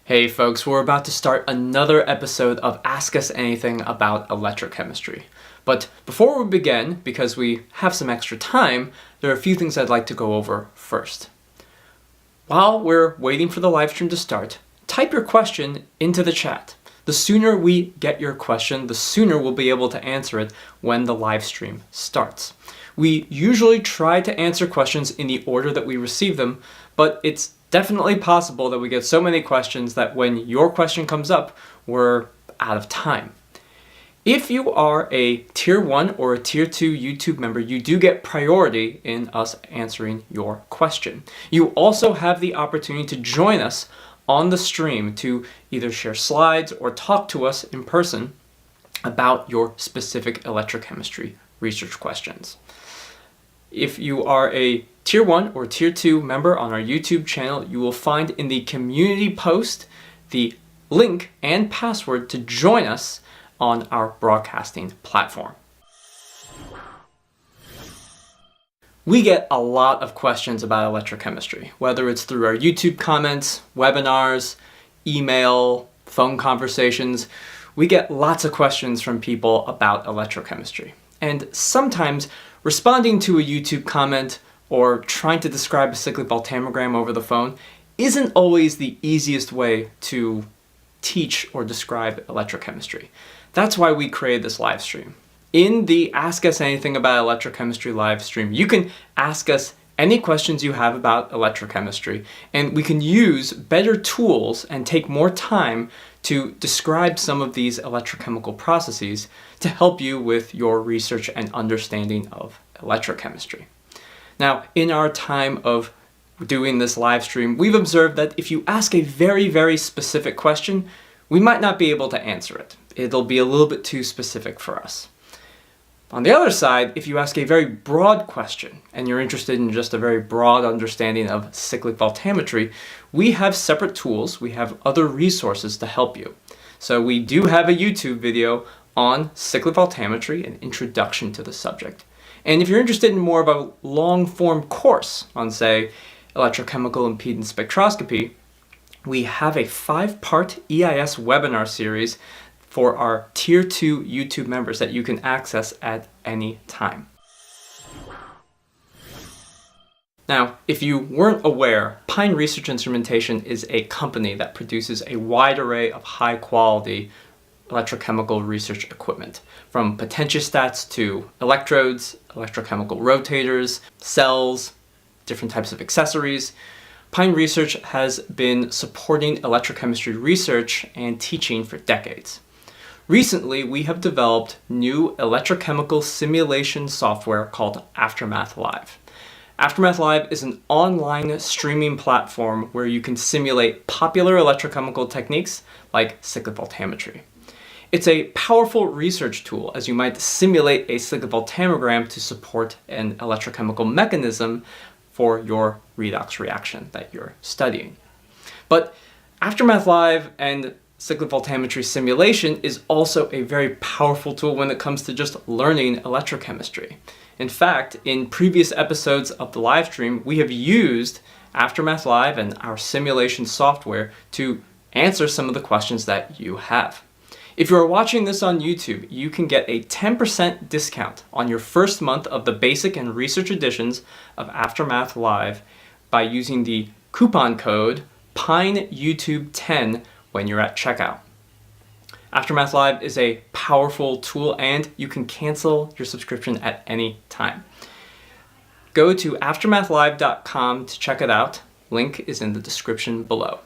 Hey folks, we're about to start another episode of Ask Us Anything about electrochemistry. But before we begin, because we have some extra time, there are a few things I'd like to go over first. While we're waiting for the live stream to start, type your question into the chat. The sooner we get your question, the sooner we'll be able to answer it when the live stream starts. We usually try to answer questions in the order that we receive them, but it's definitely possible that we get so many questions that when your question comes up, we're out of time. If you are a Tier 1 or a Tier 2 YouTube member, you do get priority in us answering your question. You also have the opportunity to join us on the stream to either share slides or talk to us in person about your specific electrochemistry research questions. If you are a Tier 1 or Tier 2 member on our YouTube channel, you will find in the community post the link and password to join us on our broadcasting platform. We get a lot of questions about electrochemistry, whether it's through our YouTube comments, webinars, email, phone conversations. We get lots of questions from people about electrochemistry. And sometimes responding to a YouTube comment or trying to describe a cyclic voltammogram over the phone isn't always the easiest way to teach or describe electrochemistry. That's why we created this live stream. In the Ask Us Anything About Electrochemistry live stream, you can ask us any questions you have about electrochemistry, and we can use better tools and take more time to describe some of these electrochemical processes to help you with your research and understanding of electrochemistry. Now, in our time of doing this live stream, we've observed that if you ask a very, very specific question, we might not be able to answer it. It'll be a little bit too specific for us. On the other side, if you ask a very broad question and you're interested in just a very broad understanding of cyclic voltammetry, we have separate tools, we have other resources to help you. So we do have a YouTube video on cyclic voltammetry, an introduction to the subject. And if you're interested in more of a long-form course on, say, electrochemical impedance spectroscopy, we have a 5-part EIS webinar series for our Tier 2 YouTube members that you can access at any time. Now, if you weren't aware, Pine Research Instrumentation is a company that produces a wide array of high-quality electrochemical research equipment, from potentiostats to electrodes, electrochemical rotators, cells, different types of accessories. Pine Research has been supporting electrochemistry research and teaching for decades. Recently, we have developed new electrochemical simulation software called Aftermath Live. Aftermath Live is an online streaming platform where you can simulate popular electrochemical techniques like cyclic voltammetry. It's a powerful research tool, as you might simulate a cyclic voltammogram to support an electrochemical mechanism for your redox reaction that you're studying. But Aftermath Live and cyclic voltammetry simulation is also a very powerful tool when it comes to just learning electrochemistry. In fact, in previous episodes of the live stream, we have used Aftermath Live and our simulation software to answer some of the questions that you have. If you are watching this on YouTube, you can get a 10% discount on your first month of the basic and research editions of Aftermath Live by using the coupon code PINEYouTube10 when you're at checkout. Aftermath Live is a powerful tool and you can cancel your subscription at any time. Go to aftermathlive.com to check it out. Link is in the description below.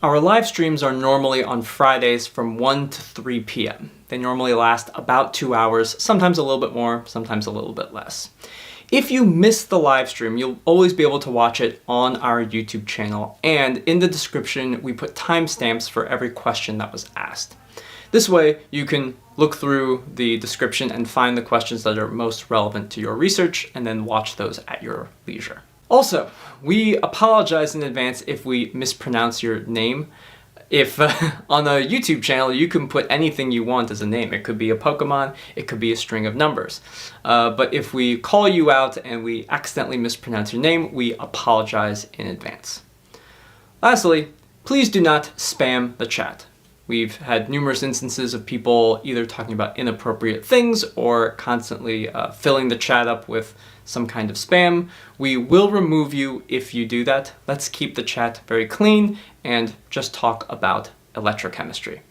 Our live streams are normally on Fridays from 1 to 3 p.m. They normally last about 2 hours, sometimes a little bit more, sometimes a little bit less. If you miss the live stream, you'll always be able to watch it on our YouTube channel, and in the description we put timestamps for every question that was asked. This way you can look through the description and find the questions that are most relevant to your research and then watch those at your leisure. Also, we apologize in advance if we mispronounce your name. If on a YouTube channel you can put anything you want as a name. It could be a Pokemon, it could be a string of numbers. But if we call you out and we accidentally mispronounce your name, we apologize in advance. Lastly, please do not spam the chat. We've had numerous instances of people either talking about inappropriate things or constantly filling the chat up with some kind of spam. We will remove you if you do that. Let's keep the chat very clean and just talk about electrochemistry.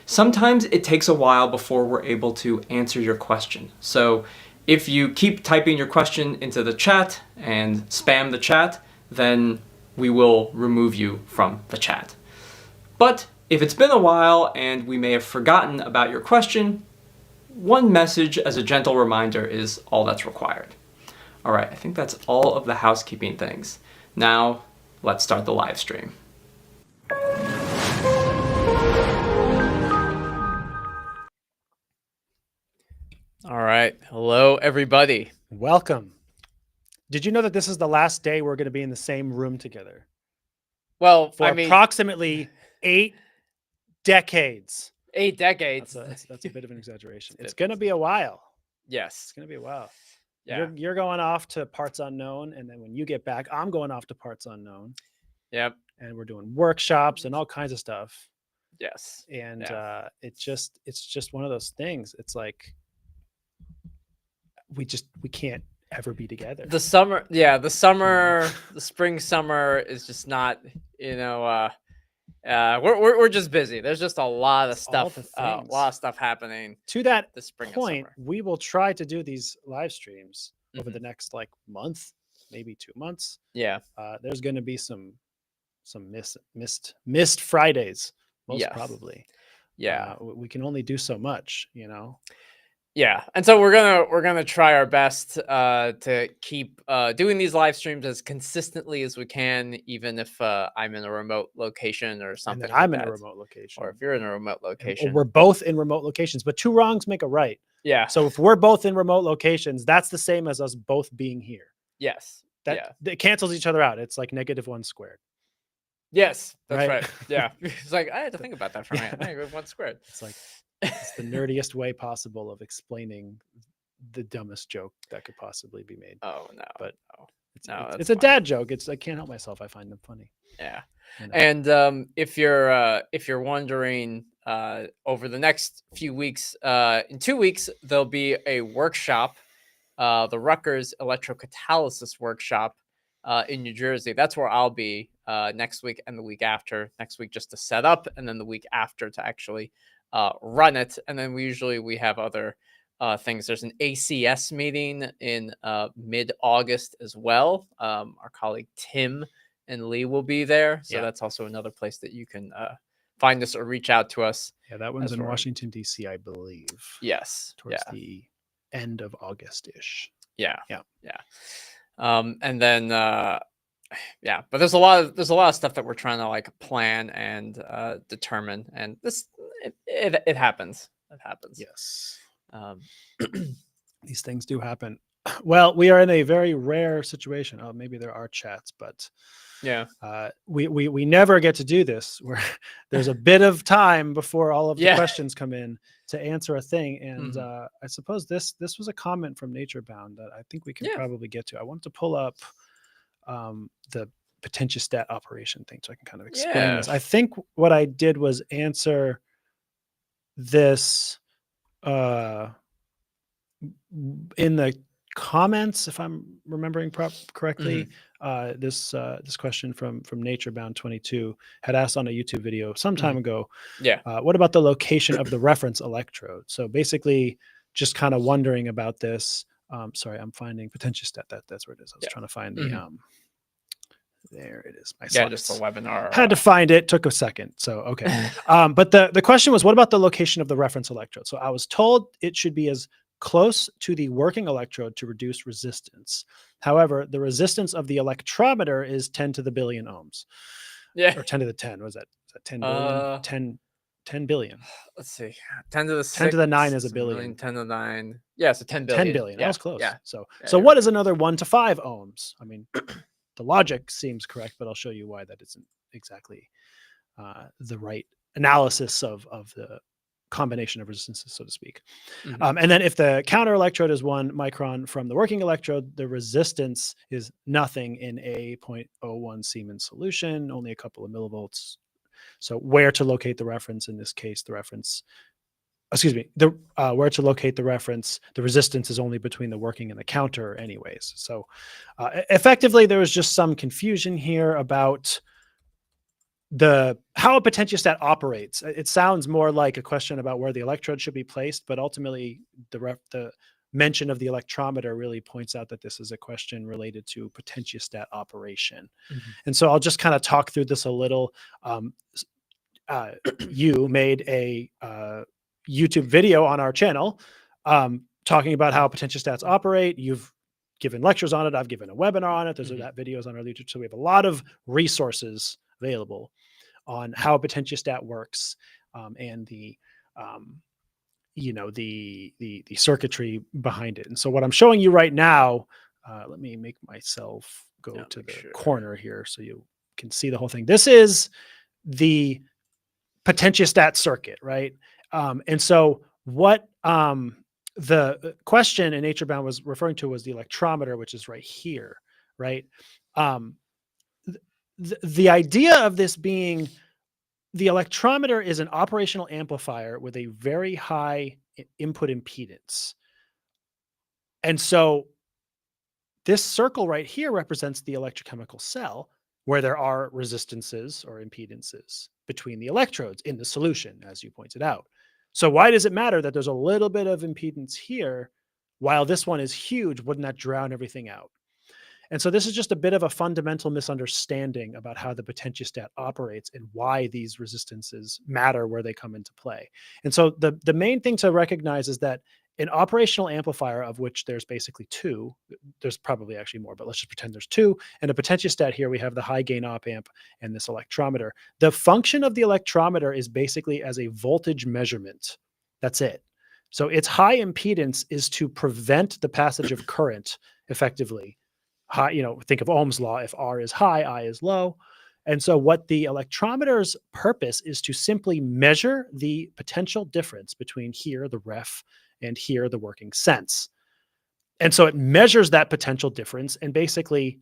Sometimes it takes a while before we're able to answer your question. So if you keep typing your question into the chat and spam the chat, then we will remove you from the chat. But if it's been a while and we may have forgotten about your question, one message as a gentle reminder is all that's required. All right, I think that's all of the housekeeping things. Now, let's start the live stream. All right, hello everybody. Welcome. Did you know that this is the last day we're going to be in the same room together? Well, for approximately 8 decades. 8 decades. That's a bit of an exaggeration. It's going to be a while. Yes. It's going to be a while. Yeah. You're going off to parts unknown, and then when you get back, I'm going off to parts unknown. Yep. And we're doing workshops and all kinds of stuff. Yes. And it's just one of those things. It's like we can't ever be together. The spring summer is just not, we're just busy. There's just a lot of stuff, happening. To that this spring point, we will try to do these live streams over the next month, maybe 2 months. Yeah. There's going to be some missed Fridays, most probably. Yeah. We can only do so much, Yeah, and so we're gonna try our best to keep doing these live streams as consistently as we can, even if I'm in a remote location or something. And I'm in a remote location, or if you're in a remote location, or we're both in remote locations. But 2 wrongs make a right. Yeah. So if we're both in remote locations, that's the same as us both being here. Yes. It cancels each other out. It's like -1 squared. Yes, that's right. Yeah, it's like I had to think about that for a minute. -1 squared. It's like. It's the nerdiest way possible of explaining the dumbest joke that could possibly be made. Oh no! But no, it's a dad joke. I can't help myself. I find them funny. Yeah. And if you're wondering, over the next few weeks, in 2 weeks there'll be a workshop, the Rutgers electrocatalysis workshop in New Jersey. That's where I'll be next week and the week after. Next week just to set up, and then the week after to actually run it. And then we have other things. There's an ACS meeting in mid-August as well. Our colleague Tim and Lee will be there. So that's also another place that you can find us or reach out to us. Yeah, that one's in Washington, D.C., I believe. Yes. Towards the end of August-ish. Yeah. And then but there's a lot of stuff that we're trying to plan and determine, and it happens. Yes. These things do happen. Well, we are in a very rare situation. Oh, maybe there are chats, but we never get to do this where there's a bit of time before all of the questions come in to answer a thing. And I suppose this was a comment from Naturebound that I think we can probably get to. I want to pull up the potentiostat operation thing so I can kind of explain this. I think what I did was answer this in the comments, if I'm remembering correctly. This question from Naturebound 22 had asked on a YouTube video some time ago. What about the location of the reference electrode? So basically, just kind of wondering about this. Sorry, I'm finding potentiostat. That's where it is. I was trying to find the there it is. My slides. Just a webinar. Had to find it. Took a second. So okay. But the question was, what about the location of the reference electrode? So I was told it should be as close to the working electrode to reduce resistance. However, the resistance of the electrometer is 10 to the billion ohms. Or 10 to the 10. Was that 10 billion? 10 billion. Let's see. 10 to the 6, 10 to the 9 is a billion. 10 to the 9. Yeah, so 10 billion. 10 billion. Yeah. That was close. Yeah. So what is another 1 to 5 ohms? I mean, the logic seems correct, but I'll show you why that isn't exactly the right analysis of the combination of resistances, so to speak. Mm-hmm. And then if the counter electrode is 1 micron from the working electrode, the resistance is nothing in a 0.01 Siemens solution, only a couple of millivolts. So where to locate the reference in this case, where to locate the reference, the resistance is only between the working and the counter anyways. So effectively, there was just some confusion here about how a potentiostat operates. It sounds more like a question about where the electrode should be placed, but ultimately the mention of the electrometer really points out that this is a question related to potentiostat operation. Mm-hmm. And so I'll just kind of talk through this a little. You made a YouTube video on our channel talking about how potentiostats operate. You've given lectures on it. I've given a webinar on it. There's that videos on our YouTube. So we have a lot of resources available on how a potentiostat works and the circuitry behind it. And so what I'm showing you right now, let me make myself go to the corner here so you can see the whole thing. This is the potentiostat circuit, right? And so what the question in Nature Bound was referring to was the electrometer, which is right here, right? The idea of this being the electrometer is an operational amplifier with a very high input impedance. And so this circle right here represents the electrochemical cell, where there are resistances or impedances between the electrodes in the solution, as you pointed out. So why does it matter that there's a little bit of impedance here while this one is huge? Wouldn't that drown everything out? And so this is just a bit of a fundamental misunderstanding about how the potentiostat operates and why these resistances matter where they come into play. And so the main thing to recognize is that an operational amplifier, of which there's basically 2, there's probably actually more, but let's just pretend there's 2, and a potentiostat here, we have the high gain op amp and this electrometer. The function of the electrometer is basically as a voltage measurement. That's it. So its high impedance is to prevent the passage of current effectively. High, think of Ohm's law. If R is high, I is low. And so what the electrometer's purpose is to simply measure the potential difference between here, the ref, and here, the working sense. And so it measures that potential difference, and basically,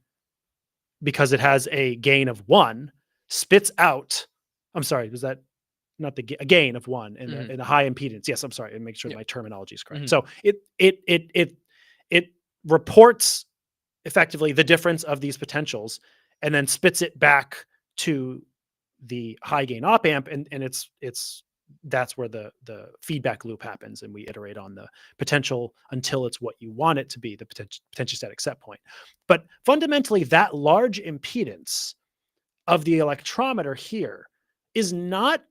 because it has a gain of 1, spits out, I'm sorry, was that not a gain of 1 in a high impedance? Yes, I'm sorry, and make sure that my terminology is correct. Mm-hmm. So it reports effectively the difference of these potentials and then spits it back to the high gain op amp, and that's where the feedback loop happens, and we iterate on the potential until it's what you want it to be, the potentiostatic set point. But fundamentally, that large impedance of the electrometer here is not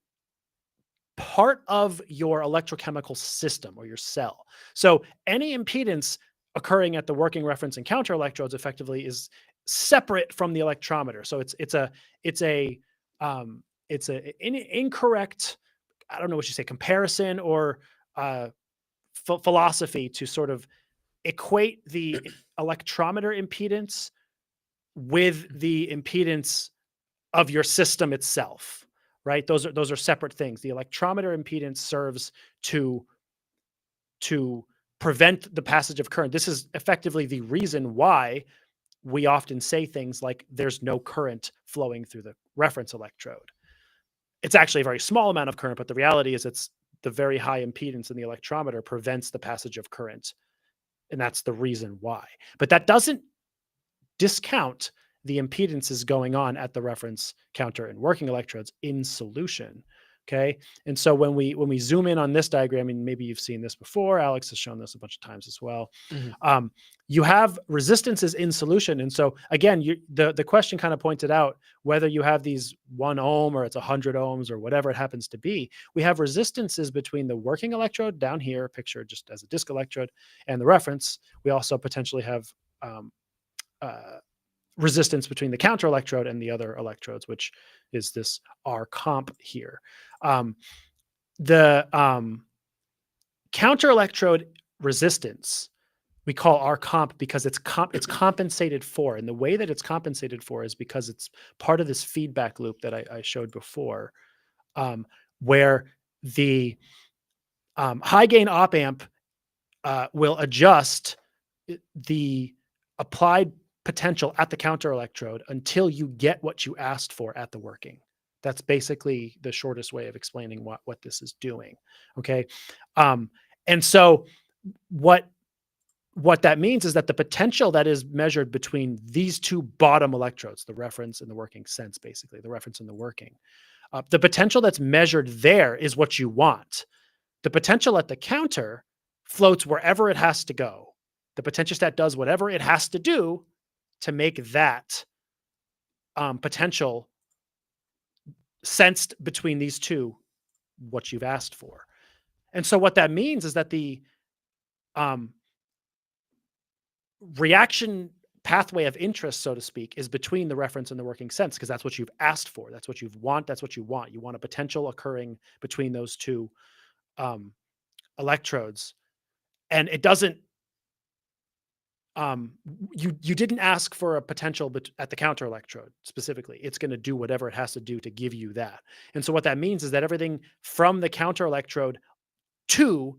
part of your electrochemical system or your cell. So any impedance occurring at the working reference and counter electrodes effectively is separate from the electrometer. So it's an incorrect, I don't know what you say, comparison or philosophy to sort of equate the electrometer impedance with the impedance of your system itself, right? Those are separate things. The electrometer impedance serves to prevent the passage of current. This is effectively the reason why we often say things like there's no current flowing through the reference electrode. It's actually a very small amount of current, but the reality is it's the very high impedance in the electrometer prevents the passage of current. And that's the reason why. But that doesn't discount the impedances going on at the reference, counter, and working electrodes in solution. Okay. And so when we zoom in on this diagram, and maybe you've seen this before, Alex has shown this a bunch of times as well. Mm-hmm. You have resistances in solution. And so again, the question kind of pointed out whether you have these 1 ohm or it's 100 ohms or whatever it happens to be, we have resistances between the working electrode down here, pictured just as a disc electrode, and the reference. We also potentially have resistance between the counter electrode and the other electrodes, which is this R comp here. The counter electrode resistance we call R comp because it's compensated for. And the way that it's compensated for is because it's part of this feedback loop that I showed before, where the high gain op amp will adjust the applied potential at the counter electrode until you get what you asked for at the working. That's basically the shortest way of explaining what this is doing. Okay. And so what that means is that the potential that is measured between these two bottom electrodes, the reference and the working sense, basically the reference and the working, the potential that's measured there is what you want. The potential at the counter floats wherever it has to go. The potentiostat does whatever it has to do to make that potential sensed between these two what you've asked for. And so what that means is that the reaction pathway of interest, so to speak, is between the reference and the working sense, because that's what you've asked for. That's what you want. That's what you want. You want a potential occurring between those two electrodes. And it doesn't, you didn't ask for a potential at the counter electrode specifically. It's going to do whatever it has to do to give you that. And so what that means is that everything from the counter electrode to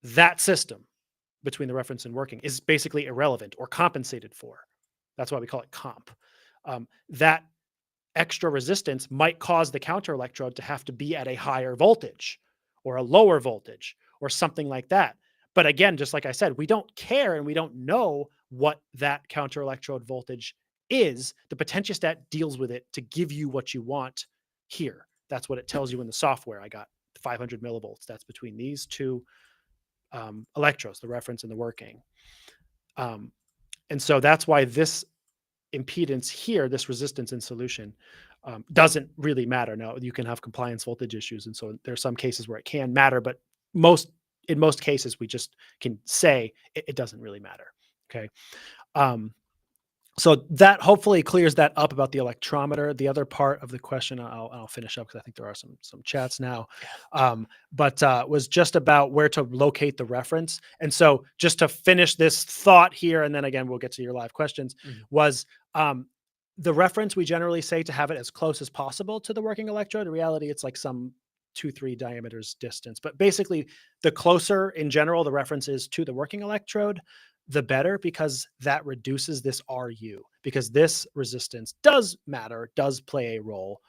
that system between the reference and working is basically irrelevant or compensated for. That's why we call it comp. That extra resistance might cause the counter electrode to have to be at a higher voltage or a lower voltage or something like that. But again, just like I said, we don't care and we don't know what that counter electrode voltage is. The potentiostat deals with it to give you what you want here. That's what it tells you in the software. I got 500 millivolts. That's between these two electrodes, the reference and the working. And so that's why this impedance here, this resistance in solution, doesn't really matter. Now, you can have compliance voltage issues. And so there are some cases where it can matter, but in most cases, we just can say it doesn't really matter. Okay. So that hopefully clears that up about the electrometer. The other part of the question, I'll finish up because I think there are some chats now, but was just about where to locate the reference. And so just to finish this thought here, and then again, we'll get to your live questions, was the reference, we generally say to have it as close as possible to the working electrode. In reality, it's like some 2-3 diameters distance, but basically the closer in general the reference is to the working electrode, the better, because that reduces this RU, because this resistance does matter, does play a role.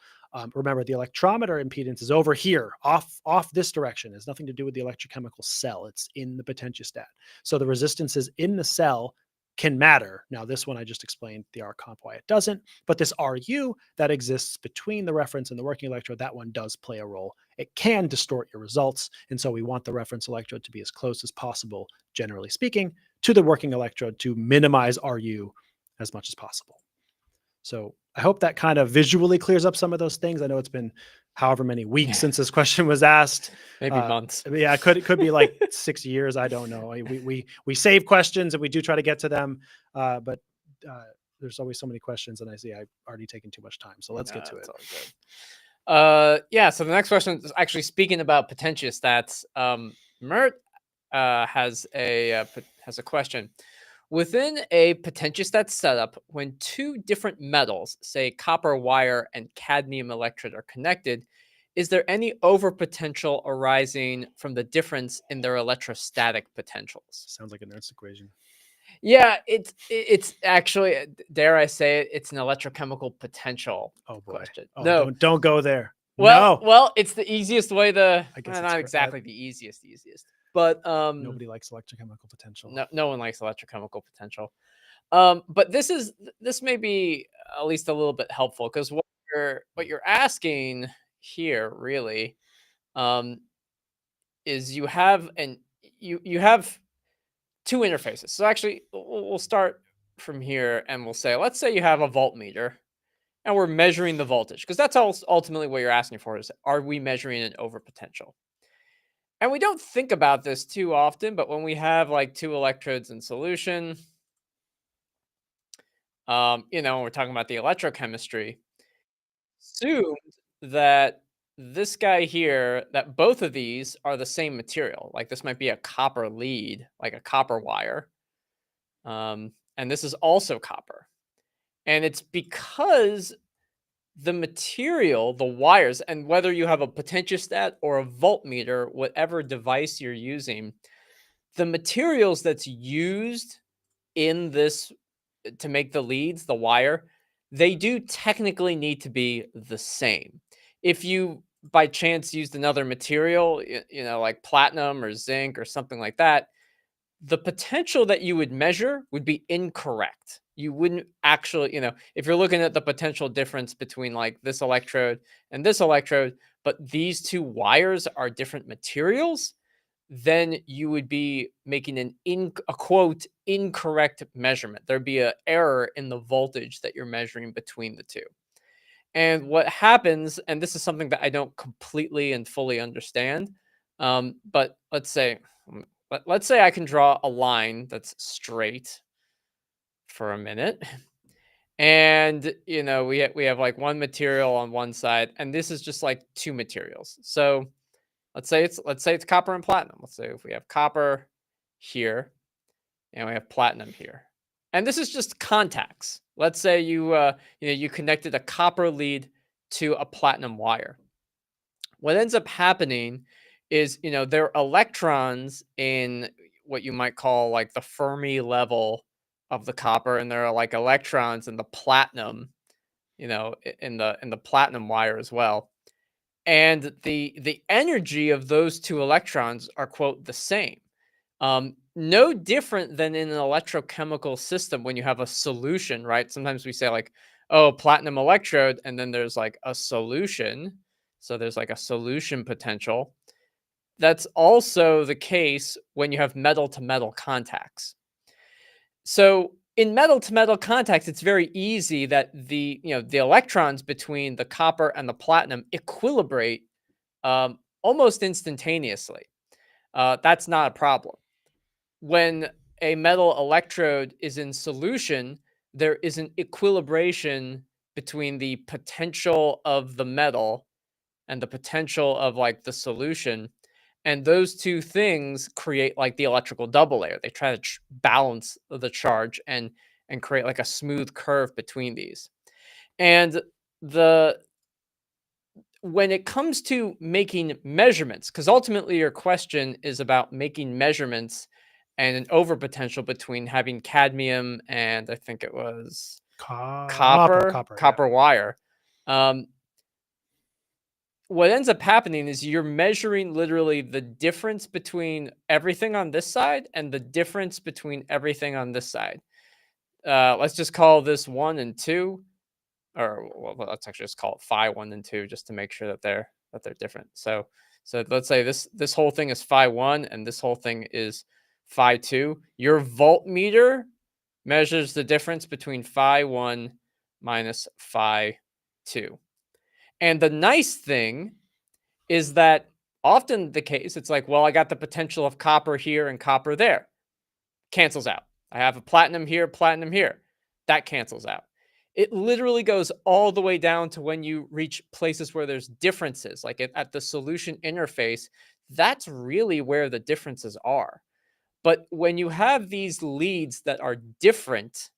Remember, the electrometer impedance is over here, off this direction. It has nothing to do with the electrochemical cell. It's in the potentiostat. So the resistances in the cell can matter. Now, this one I just explained the R comp why it doesn't, but this RU that exists between the reference and the working electrode, that one does play a role. It can distort your results. And so we want the reference electrode to be as close as possible, generally speaking, to the working electrode to minimize RU as much as possible. So I hope that kind of visually clears up some of those things. I know it's been however many weeks since this question was asked. Maybe months. Yeah, it could be like 6 years. I don't know. We save questions and we do try to get to them, but there's always so many questions, and I see I've already taken too much time. So let's get to it. All good. Yeah. So the next question is actually speaking about potentiostats. Mert has a question. Within a potentiostat setup, when two different metals, say copper wire and cadmium electrode, are connected, is there any overpotential arising from the difference in their electrostatic potentials? Sounds like a Nernst equation. Yeah, it's actually, dare I say it, it's an electrochemical potential question. Oh, no, don't go there. Well, it's the easiest way to, I guess not exactly the easiest, but nobody likes electrochemical potential. No one likes electrochemical potential. But this may be at least a little bit helpful, because what you're asking here really is you have you have two interfaces. So actually, we'll start from here and we'll say, let's say you have a voltmeter and we're measuring the voltage, because that's ultimately what you're asking for, is are we measuring an overpotential? And we don't think about this too often, but when we have like two electrodes in solution, we're talking about the electrochemistry, assumed that this guy here, that both of these are the same material. Like this might be a copper lead, like a copper wire. And this is also copper. And it's because the material, the wires, and whether you have a potentiostat or a voltmeter, whatever device you're using, the materials that's used in this to make the leads, the wire, they do technically need to be the same. If you by chance used another material, like platinum or zinc or something like that, the potential that you would measure would be incorrect. You wouldn't actually, if you're looking at the potential difference between like this electrode and this electrode, but these two wires are different materials, then you would be making a quote incorrect measurement. There'd be an error in the voltage that you're measuring between the two. And what happens, and this is something that I don't completely and fully understand, but let's say I can draw a line that's straight for a minute. And we have like one material on one side, and this is just like two materials. So let's say it's copper and platinum. Let's say if we have copper here and we have platinum here. And this is just contacts. Let's say you connected a copper lead to a platinum wire. What ends up happening is, there are electrons in what you might call like the Fermi level of the copper, and there are like electrons in the platinum, in the platinum wire as well. And the energy of those two electrons are, quote, the same. No different than in an electrochemical system when you have a solution, right? Sometimes we say like, oh, platinum electrode, and then there's like a solution. So there's like a solution potential. That's also the case when you have metal to metal contacts. So in metal to metal contacts, it's very easy that the electrons between the copper and the platinum equilibrate almost instantaneously. That's not a problem. When a metal electrode is in solution, there is an equilibration between the potential of the metal and the potential of like the solution. And those two things create like the electrical double layer. They try to balance the charge and create like a smooth curve between these. And when it comes to making measurements, because ultimately your question is about making measurements and an overpotential between having cadmium and I think it was copper wire. What ends up happening is you're measuring literally the difference between everything on this side and the difference between everything on this side. Let's just call this 1 and 2, or let's actually just call it phi 1 and 2, just to make sure that they're different. So let's say this whole thing is phi 1 and this whole thing is phi 2. Your voltmeter measures the difference between phi 1 minus phi 2. And the nice thing is that often the case, it's like, well, I got the potential of copper here and copper there. Cancels out. I have a platinum here. That cancels out. It literally goes all the way down to when you reach places where there's differences, like at the solution interface. That's really where the differences are. But when you have these leads that are different,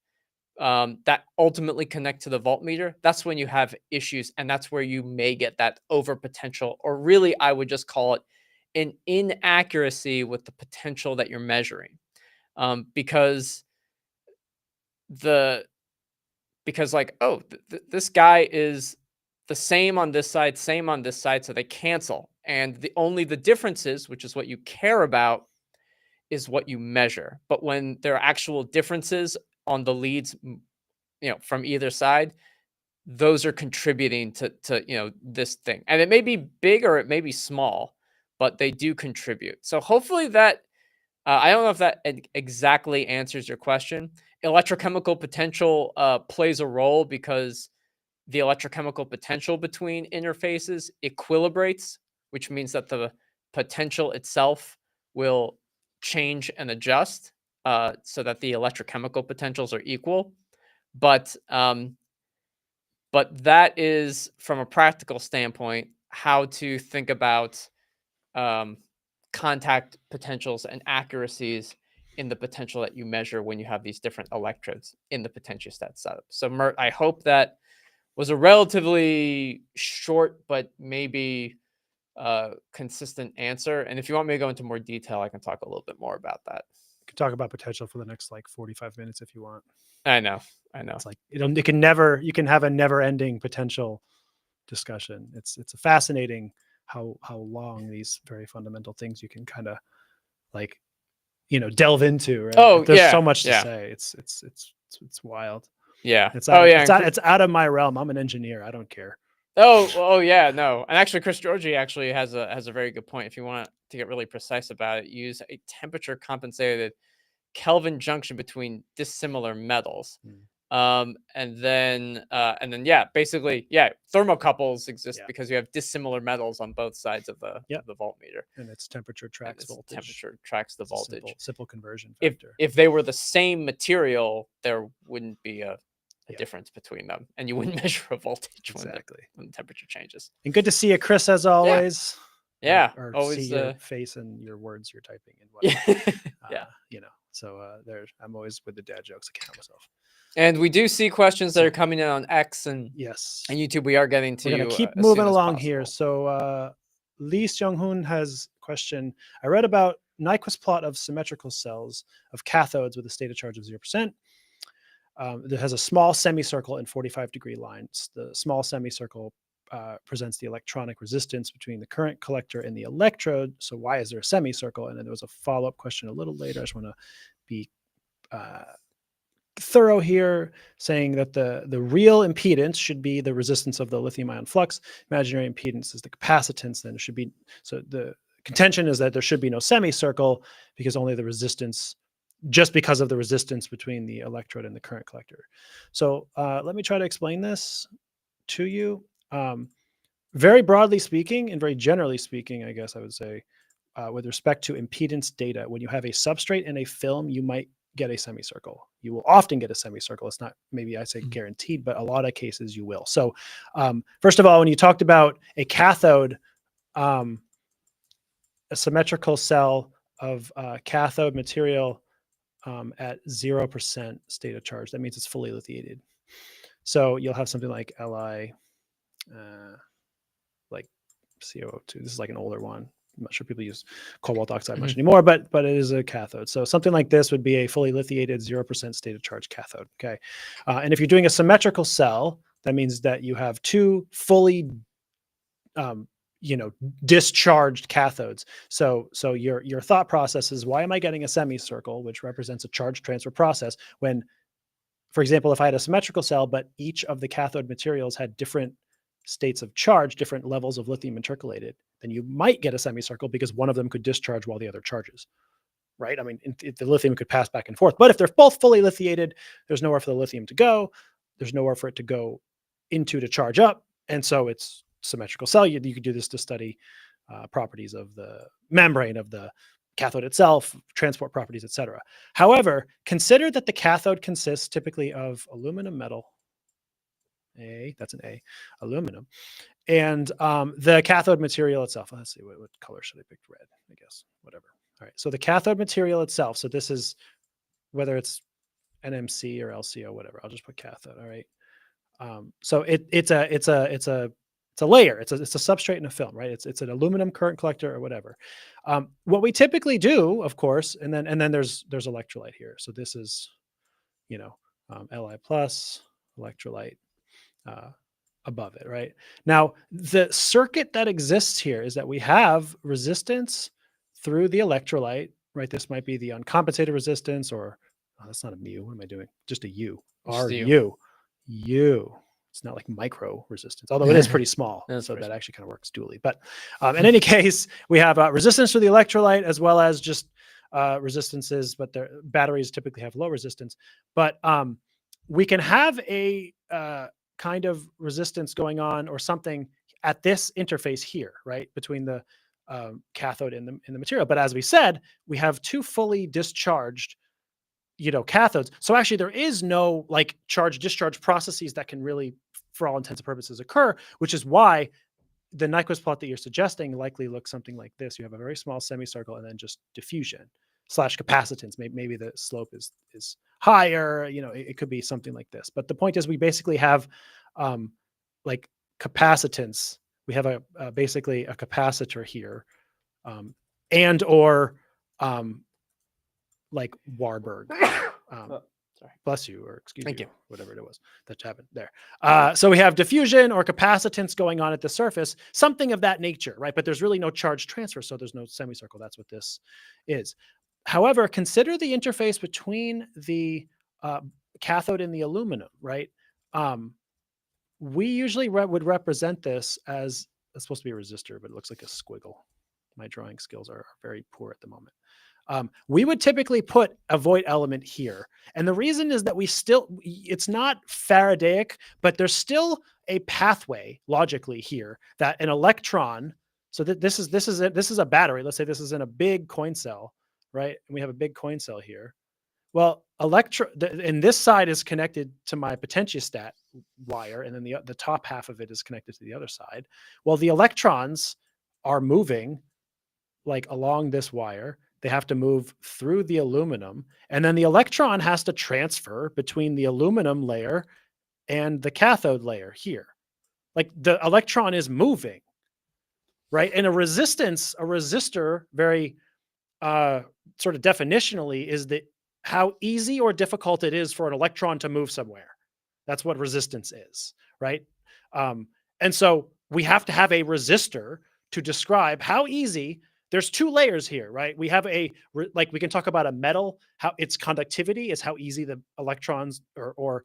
that ultimately connect to the voltmeter, that's when you have issues, and that's where you may get that overpotential, or really I would just call it an inaccuracy with the potential that you're measuring, because like, oh, this guy is the same on this side, so they cancel, and the differences, which is what you care about, is what you measure. But when there are actual differences on the leads, from either side, those are contributing to this thing. And it may be big or it may be small, but they do contribute. So hopefully that, I don't know if that exactly answers your question. Electrochemical potential plays a role because the electrochemical potential between interfaces equilibrates, which means that the potential itself will change and adjust so that the electrochemical potentials are equal. But that is, from a practical standpoint, how to think about contact potentials and accuracies in the potential that you measure when you have these different electrodes in the potentiostat setup. So Mert, I hope that was a relatively short but maybe consistent answer. And if you want me to go into more detail, I can talk a little bit more about that. We could talk about potential for the next like 45 minutes if you want. I know. It's like it can never, you can have a never-ending potential discussion. It's a fascinating how long these very fundamental things you can kind of like, delve into, right? Oh, There's so much to say. It's wild. Yeah. It's out of my realm. I'm an engineer. I don't care. Oh yeah, no. And actually Chris Georgi actually has a very good point. If you want to get really precise about it, use a temperature compensated Kelvin junction between dissimilar metals. And then basically thermocouples exist because you have dissimilar metals on both sides of the voltmeter, and its temperature tracks voltage. Temperature tracks the voltage. Simple conversion factor. If they were the same material, there wouldn't be a difference between them, and you wouldn't measure a voltage when the temperature changes. And good to see you, Chris, as always. Or always see your face and your words you're typing and whatnot. So I'm always with the dad jokes. I can't help myself. And we do see questions that are coming in on X and and YouTube. We are getting to. We're gonna keep moving along here. So Lee Seung-hoon has a question. I read about Nyquist plot of symmetrical cells of cathodes with a stated charge of 0%. That has a small semicircle and 45-degree lines. The small semicircle presents the electronic resistance between the current collector and the electrode. So why is there a semicircle? And then there was a follow-up question a little later. I just want to be thorough here, saying that the real impedance should be the resistance of the lithium-ion flux. Imaginary impedance is the capacitance. Then it should be, so the contention is that there should be no semicircle because only the resistance, just because of the resistance between the electrode and the current collector. So let me try to explain this to you. Very broadly speaking and very generally speaking, I guess I would say, with respect to impedance data, when you have a substrate and a film, you might get a semicircle. You will often get a semicircle. It's not, maybe I say guaranteed, but a lot of cases you will. So first of all, when you talked about a cathode, a symmetrical cell of cathode material at 0% state of charge, that means it's fully lithiated. So you'll have something like Li, like COO2. This is like an older one. I'm not sure people use cobalt oxide much anymore, but it is a cathode. So something like this would be a fully lithiated 0% state of charge cathode. Okay, and if you're doing a symmetrical cell, that means that you have two fully, discharged cathodes. So your thought process is, why am I getting a semicircle, which represents a charge transfer process, when, for example, if I had a symmetrical cell, but each of the cathode materials had different states of charge, different levels of lithium intercalated, then you might get a semicircle because one of them could discharge while the other charges, right? I mean, the lithium could pass back and forth, but if they're both fully lithiated, there's nowhere for the lithium to go. There's nowhere for it to go into to charge up. And so it's symmetrical cell. You could do this to study properties of the membrane of the cathode itself, transport properties, etc. However, consider that the cathode consists typically of aluminum metal, that's an A, aluminum, and the cathode material itself. Let's see, what color should I pick? Red, I guess, whatever. All right, so the cathode material itself, so this is, whether it's NMC or LCO, whatever, I'll just put cathode. All right, so it's a layer. It's a substrate and a film, right? It's an aluminum current collector or whatever. What we typically do, of course, and then there's electrolyte here. So this is, Li plus electrolyte above it, right? Now, the circuit that exists here is that we have resistance through the electrolyte, right? This might be the uncompensated resistance, or that's not a mu. What am I doing? Just a U. U. It's not like micro resistance, although it is pretty small. So that actually kind of works dually. But in any case, we have resistance for the electrolyte as well as just resistances, but their batteries typically have low resistance. But we can have a kind of resistance going on or something at this interface here, right? Between the cathode and the material. But as we said, we have two fully discharged cathodes. So actually there is no like charge discharge processes that can really, for all intents and purposes, occur, which is why the Nyquist plot that you're suggesting likely looks something like this. You have a very small semicircle and then just diffusion / capacitance. Maybe the slope is higher, it could be something like this. But the point is we basically have like capacitance. We have basically a capacitor here, and or like Warburg. Sorry. Bless you, or excuse Thank you, you. whatever it was that happened there. So we have diffusion or capacitance going on at the surface, something of that nature, right? But there's really no charge transfer, so there's no semicircle. That's what this is. However, consider the interface between the cathode and the aluminum, right? We usually would represent this as, it's supposed to be a resistor, but it looks like a squiggle. My drawing skills are very poor at the moment. We would typically put a void element here. And the reason is that it's not Faradaic, but there's still a pathway logically here that an electron, so that this is a battery. Let's say this is in a big coin cell, right? And we have a big coin cell here. Well, and this side is connected to my potentiostat wire, and then the top half of it is connected to the other side. Well, the electrons are moving like along this wire. They have to move through the aluminum, and then the electron has to transfer between the aluminum layer and the cathode layer here. Like the electron is moving, right? And a resistor, very sort of definitionally, is that how easy or difficult it is for an electron to move somewhere. That's what resistance is, right? And so we have to have a resistor to describe how easy. There's two layers here, right? We have we can talk about a metal, how its conductivity is how easy the electrons or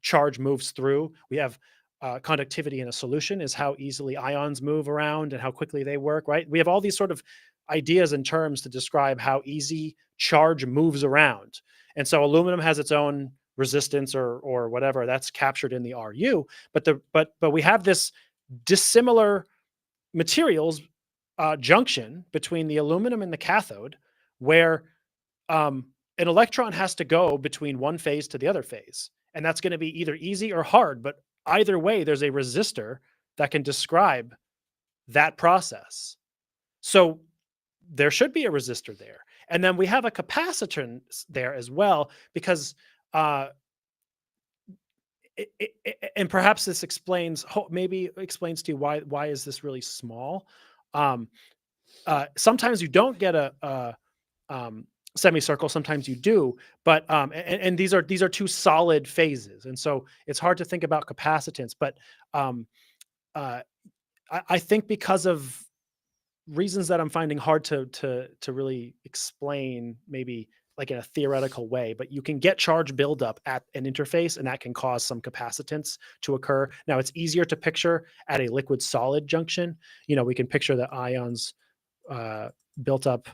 charge moves through. We have conductivity in a solution is how easily ions move around and how quickly they work, right? We have all these sort of ideas and terms to describe how easy charge moves around. And so aluminum has its own resistance or whatever that's captured in the Ru, but we have this dissimilar materials junction between the aluminum and the cathode, where an electron has to go between one phase to the other phase. And that's going to be either easy or hard, but either way, there's a resistor that can describe that process. So there should be a resistor there. And then we have a capacitance there as well, because and perhaps this maybe explains to you why is this really small. Sometimes you don't get a semicircle, sometimes you do, but and these are two solid phases, and so it's hard to think about capacitance. But I think because of reasons that I'm finding hard to really explain, maybe like in a theoretical way, but you can get charge buildup at an interface, and that can cause some capacitance to occur. Now, it's easier to picture at a liquid solid junction. We can picture the ions built up,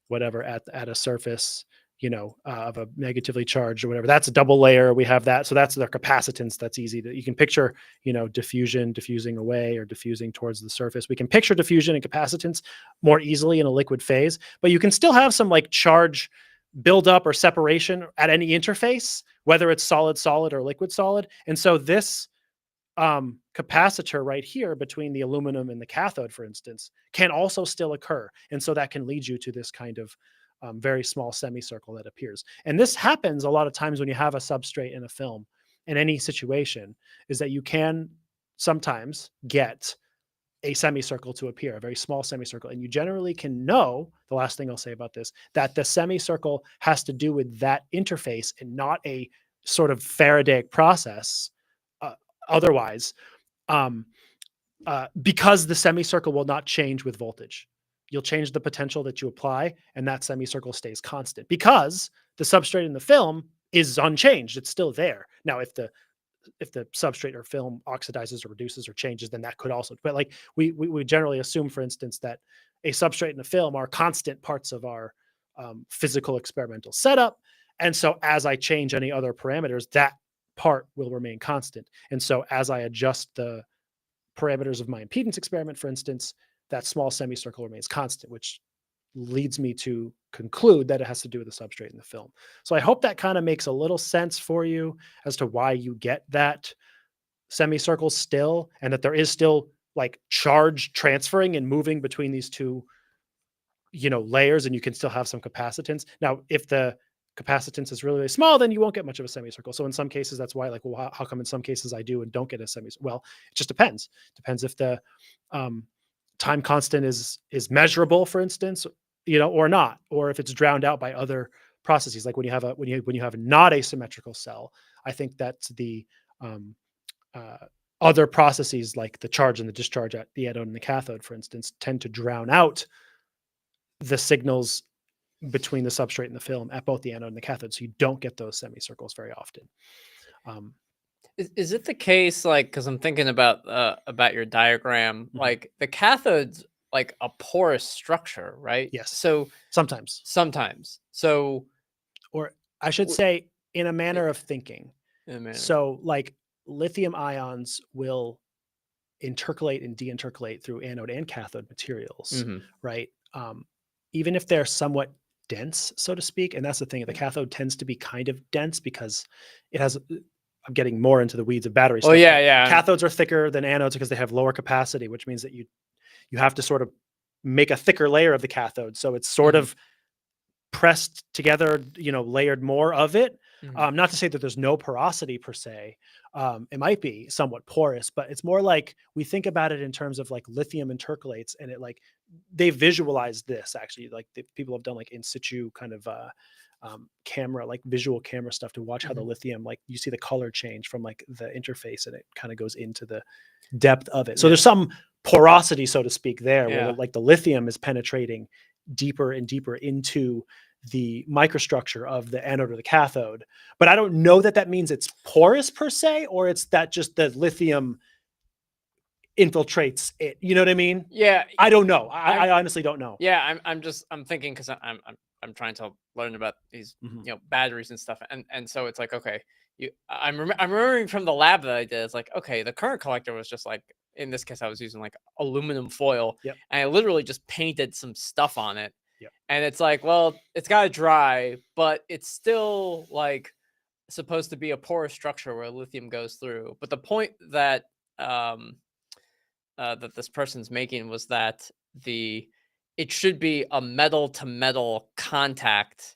whatever, at a surface, of a negatively charged or whatever. That's a double layer. We have that. So that's their capacitance. That's easy you can picture, diffusion, diffusing away or diffusing towards the surface. We can picture diffusion and capacitance more easily in a liquid phase, but you can still have some like charge buildup or separation at any interface, whether it's solid or liquid solid. And so this capacitor right here between the aluminum and the cathode, for instance, can also still occur. And so that can lead you to this kind of very small semicircle that appears. And this happens a lot of times when you have a substrate in a film in any situation, is that you can sometimes get a semicircle to appear, a very small semicircle. And you generally can know, the last thing I'll say about this, that the semicircle has to do with that interface and not a sort of Faradaic process otherwise, because the semicircle will not change with voltage. You'll change the potential that you apply, and that semicircle stays constant because the substrate in the film is unchanged. It's still there. Now, if the substrate or film oxidizes or reduces or changes, then that could also, but like we generally assume, for instance, that a substrate and a film are constant parts of our physical experimental setup. And so as I change any other parameters, that part will remain constant. And so as I adjust the parameters of my impedance experiment, for instance, that small semicircle remains constant, which leads me to conclude that it has to do with the substrate in the film. So I hope that kind of makes a little sense for you as to why you get that semicircle still, and that there is still like charge transferring and moving between these two, layers, and you can still have some capacitance. Now, if the capacitance is really, really small, then you won't get much of a semicircle. So in some cases, that's why, like, well, how come in some cases I do and don't get a semicircle? Well, it just depends. Depends if the time constant is measurable, for instance, or not, or if it's drowned out by other processes. Like when you have not a symmetrical cell, I think that the other processes like the charge and the discharge at the anode and the cathode, for instance, tend to drown out the signals between the substrate and the film at both the anode and the cathode. So you don't get those semicircles very often. Is it the case, like, because I'm thinking about your diagram, like the cathode's like a porous structure, right? Yes. So sometimes. So, or I should say, in a manner of thinking. So like lithium ions will intercalate and deintercalate through anode and cathode materials, right? Even if they're somewhat dense, so to speak. And that's the thing. The cathode tends to be kind of dense because it has, I'm getting more into the weeds of battery stuff. Oh yeah. Cathodes are thicker than anodes because they have lower capacity, which means that you have to sort of make a thicker layer of the cathode. So it's sort of pressed together, layered more of it. Not to say that there's no porosity per se. It might be somewhat porous, but it's more like we think about it in terms of like lithium intercalates, and it like they visualize this actually. Like people have done like in situ kind of camera, like visual camera stuff to watch how the lithium, like you see the color change from like the interface, and it kind of goes into the depth of it. So there's some porosity, so to speak, there where like the lithium is penetrating deeper and deeper into the microstructure of the anode or the cathode. But I don't know that means it's porous per se, or it's that just the lithium infiltrates it. You know what I mean? Yeah. I don't know. I honestly don't know. Yeah. I'm thinking because I'm trying to learn about these, batteries and stuff. And so it's like, okay, I'm remembering from the lab that I did, it's like, okay, the current collector was just like, in this case, I was using like aluminum foil, and I literally just painted some stuff on it. And it's like, well, it's got to dry, but it's still like supposed to be a porous structure where lithium goes through. But the point that that this person's making was that it should be a metal to metal contact,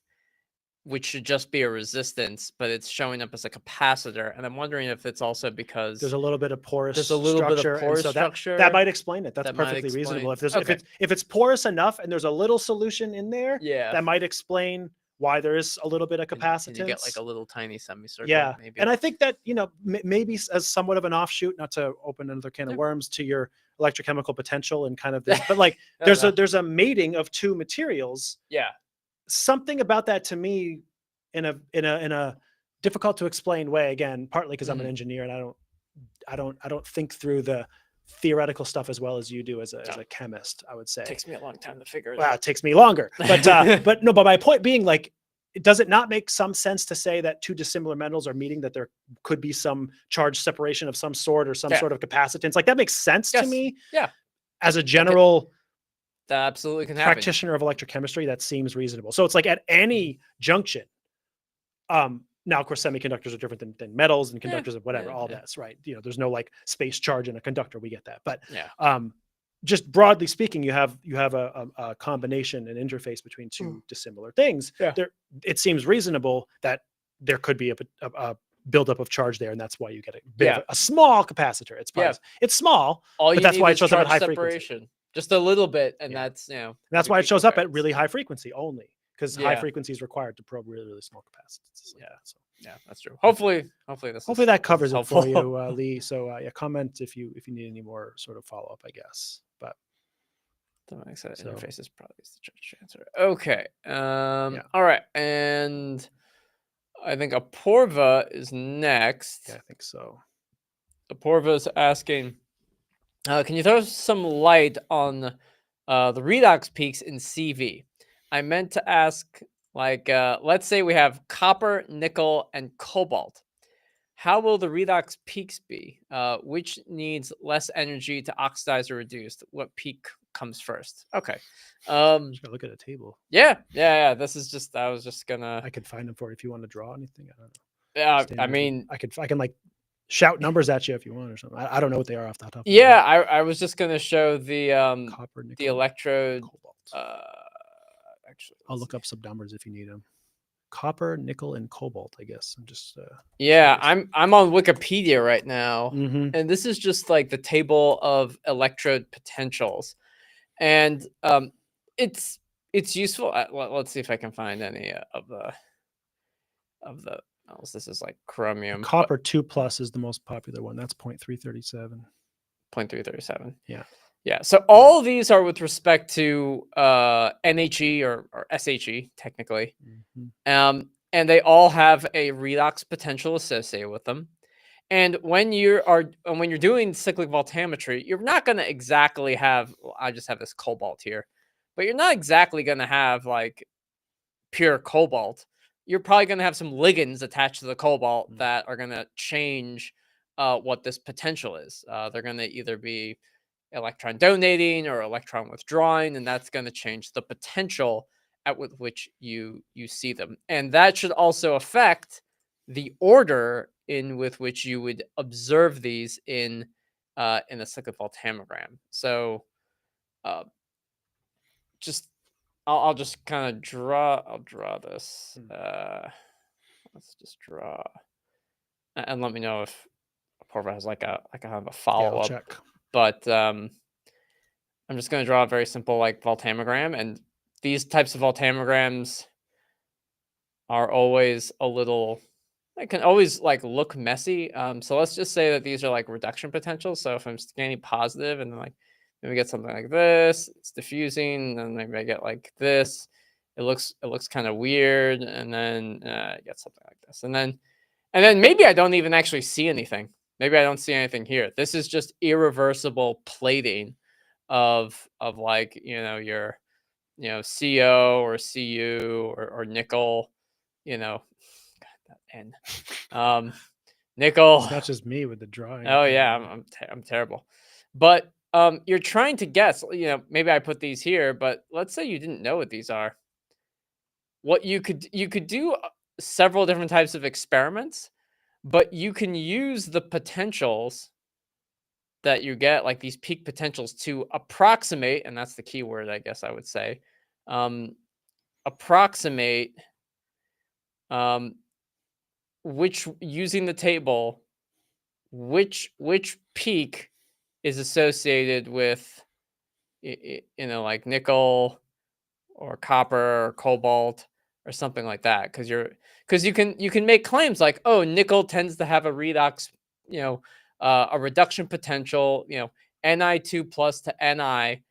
which should just be a resistance, but it's showing up as a capacitor. And I'm wondering if it's also because there's a little bit of porous structure. That might explain it. That's perfectly reasonable. If it's porous enough and there's a little solution in there, that might explain why there is a little bit of capacitance. And you get like a little tiny semicircle. Yeah. Maybe. And I think that, maybe as somewhat of an offshoot, not to open another can of worms, to your electrochemical potential and kind of this, but like there's a mating of two materials. Yeah. Something about that to me in a difficult to explain way, again, partly because I'm an engineer and I don't think through the theoretical stuff as well as you do as a chemist, I would say. It takes me a long time to figure it out. out. It takes me longer. But but my point being, like, does it not make some sense to say that two dissimilar metals are meeting, that there could be some charge separation of some sort or some sort of capacitance? Like, that makes sense to me. Yeah. As a general that absolutely can practitioner of electrochemistry, that seems reasonable. So it's like at any junction, now, of course, semiconductors are different than metals and conductors and whatever, that's right. There's no like space charge in a conductor. We get that. But just broadly speaking, you have a combination, an interface between two dissimilar things. It seems reasonable that there could be a buildup of charge there, and that's why you get a small capacitor. It's small, but that's why it shows up at high frequency. Just a little bit, and that's that's why it shows up at really high frequency only. Because high frequency is required to probe really, really small capacitances. Yeah, that's true. Hopefully that covers it for you, Lee. So comment if you need any more sort of follow up, I guess. But the interface is probably the charge transfer. Okay. All right, and I think Apoorva is next. Yeah, I think so. Apoorva is asking, can you throw some light on the redox peaks in CV? I meant to ask, like, let's say we have copper, nickel, and cobalt. How will the redox peaks be? Which needs less energy to oxidize or reduce? What peak comes first? Okay. Just gotta look at a table. Yeah. This is just, I was just gonna. I could find them for you if you want to draw anything. I don't know. Yeah, I mean, I can like shout numbers at you if you want or something. I don't know what they are off the top. Yeah, I was just gonna show the copper, nickel, the electrode. cobalt. Actually, I'll look up some numbers if you need them. copper, nickel, and cobalt. I guess I'm just. Yeah, I'm on Wikipedia right now, Mhm. and this is just like the table of electrode potentials, and it's useful. Let's see if I can find any of the oh, this is like chromium, but Copper 2+ is the most popular one. That's 0.337. 0.337. Yeah. Yeah. So all of these are with respect to NHE or SHE technically. Mhm. And they all have a redox potential associated with them. And when you're doing cyclic voltammetry, you're not going to exactly have, well, I just have this cobalt here, but you're not exactly going to have like pure cobalt. You're probably going to have some ligands attached to the cobalt that are going to change what this potential is. They're going to either be electron donating or electron withdrawing, and that's going to change the potential at with which you see them. And that should also affect the order in with which you would observe these in a cyclic voltammogram. So just I'll just kind of draw. I'll draw this. Let's just draw, and let me know if Porva has like a kind of a follow up. Check. But I'm just going to draw a very simple like voltammogram, and these types of voltammograms are always a little. It can always like look messy. So let's just say that these are like reduction potentials. So if I'm scanning positive, and then like maybe get something like this, it's diffusing, and then maybe I get like this. It looks kind of weird, and then I get something like this, and then maybe I don't even actually see anything. Maybe I don't see anything here. This is just irreversible plating of like your CO or Cu or nickel. God, that N. Nickel. It's not just me with the drawing. Oh yeah, I'm terrible. But you're trying to guess. Maybe I put these here, but let's say you didn't know what these are. What you could do several different types of experiments, but you can use the potentials that you get, like these peak potentials, to approximate, and that's the key word, I guess I would say, approximate which, using the table, which peak is associated with like nickel or copper or cobalt or something like that, because you can make claims like, oh, nickel tends to have a redox, a reduction potential, Ni2+ to Ni,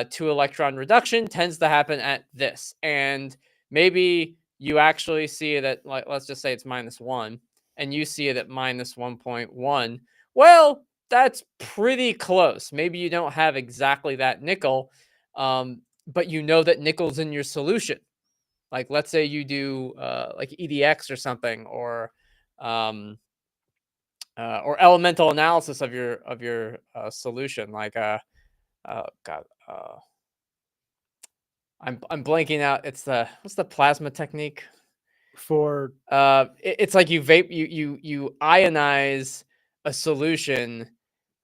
2 electron reduction tends to happen at this, and maybe you actually see it at, like, let's just say it's -1, and you see it at -1.1. Well, that's pretty close. Maybe you don't have exactly that nickel, but you know that nickel's in your solution. Like, let's say you do like EDX or something, or elemental analysis of your solution. Like God, I'm blanking out. It's what's the plasma technique For it's like you ionize a solution.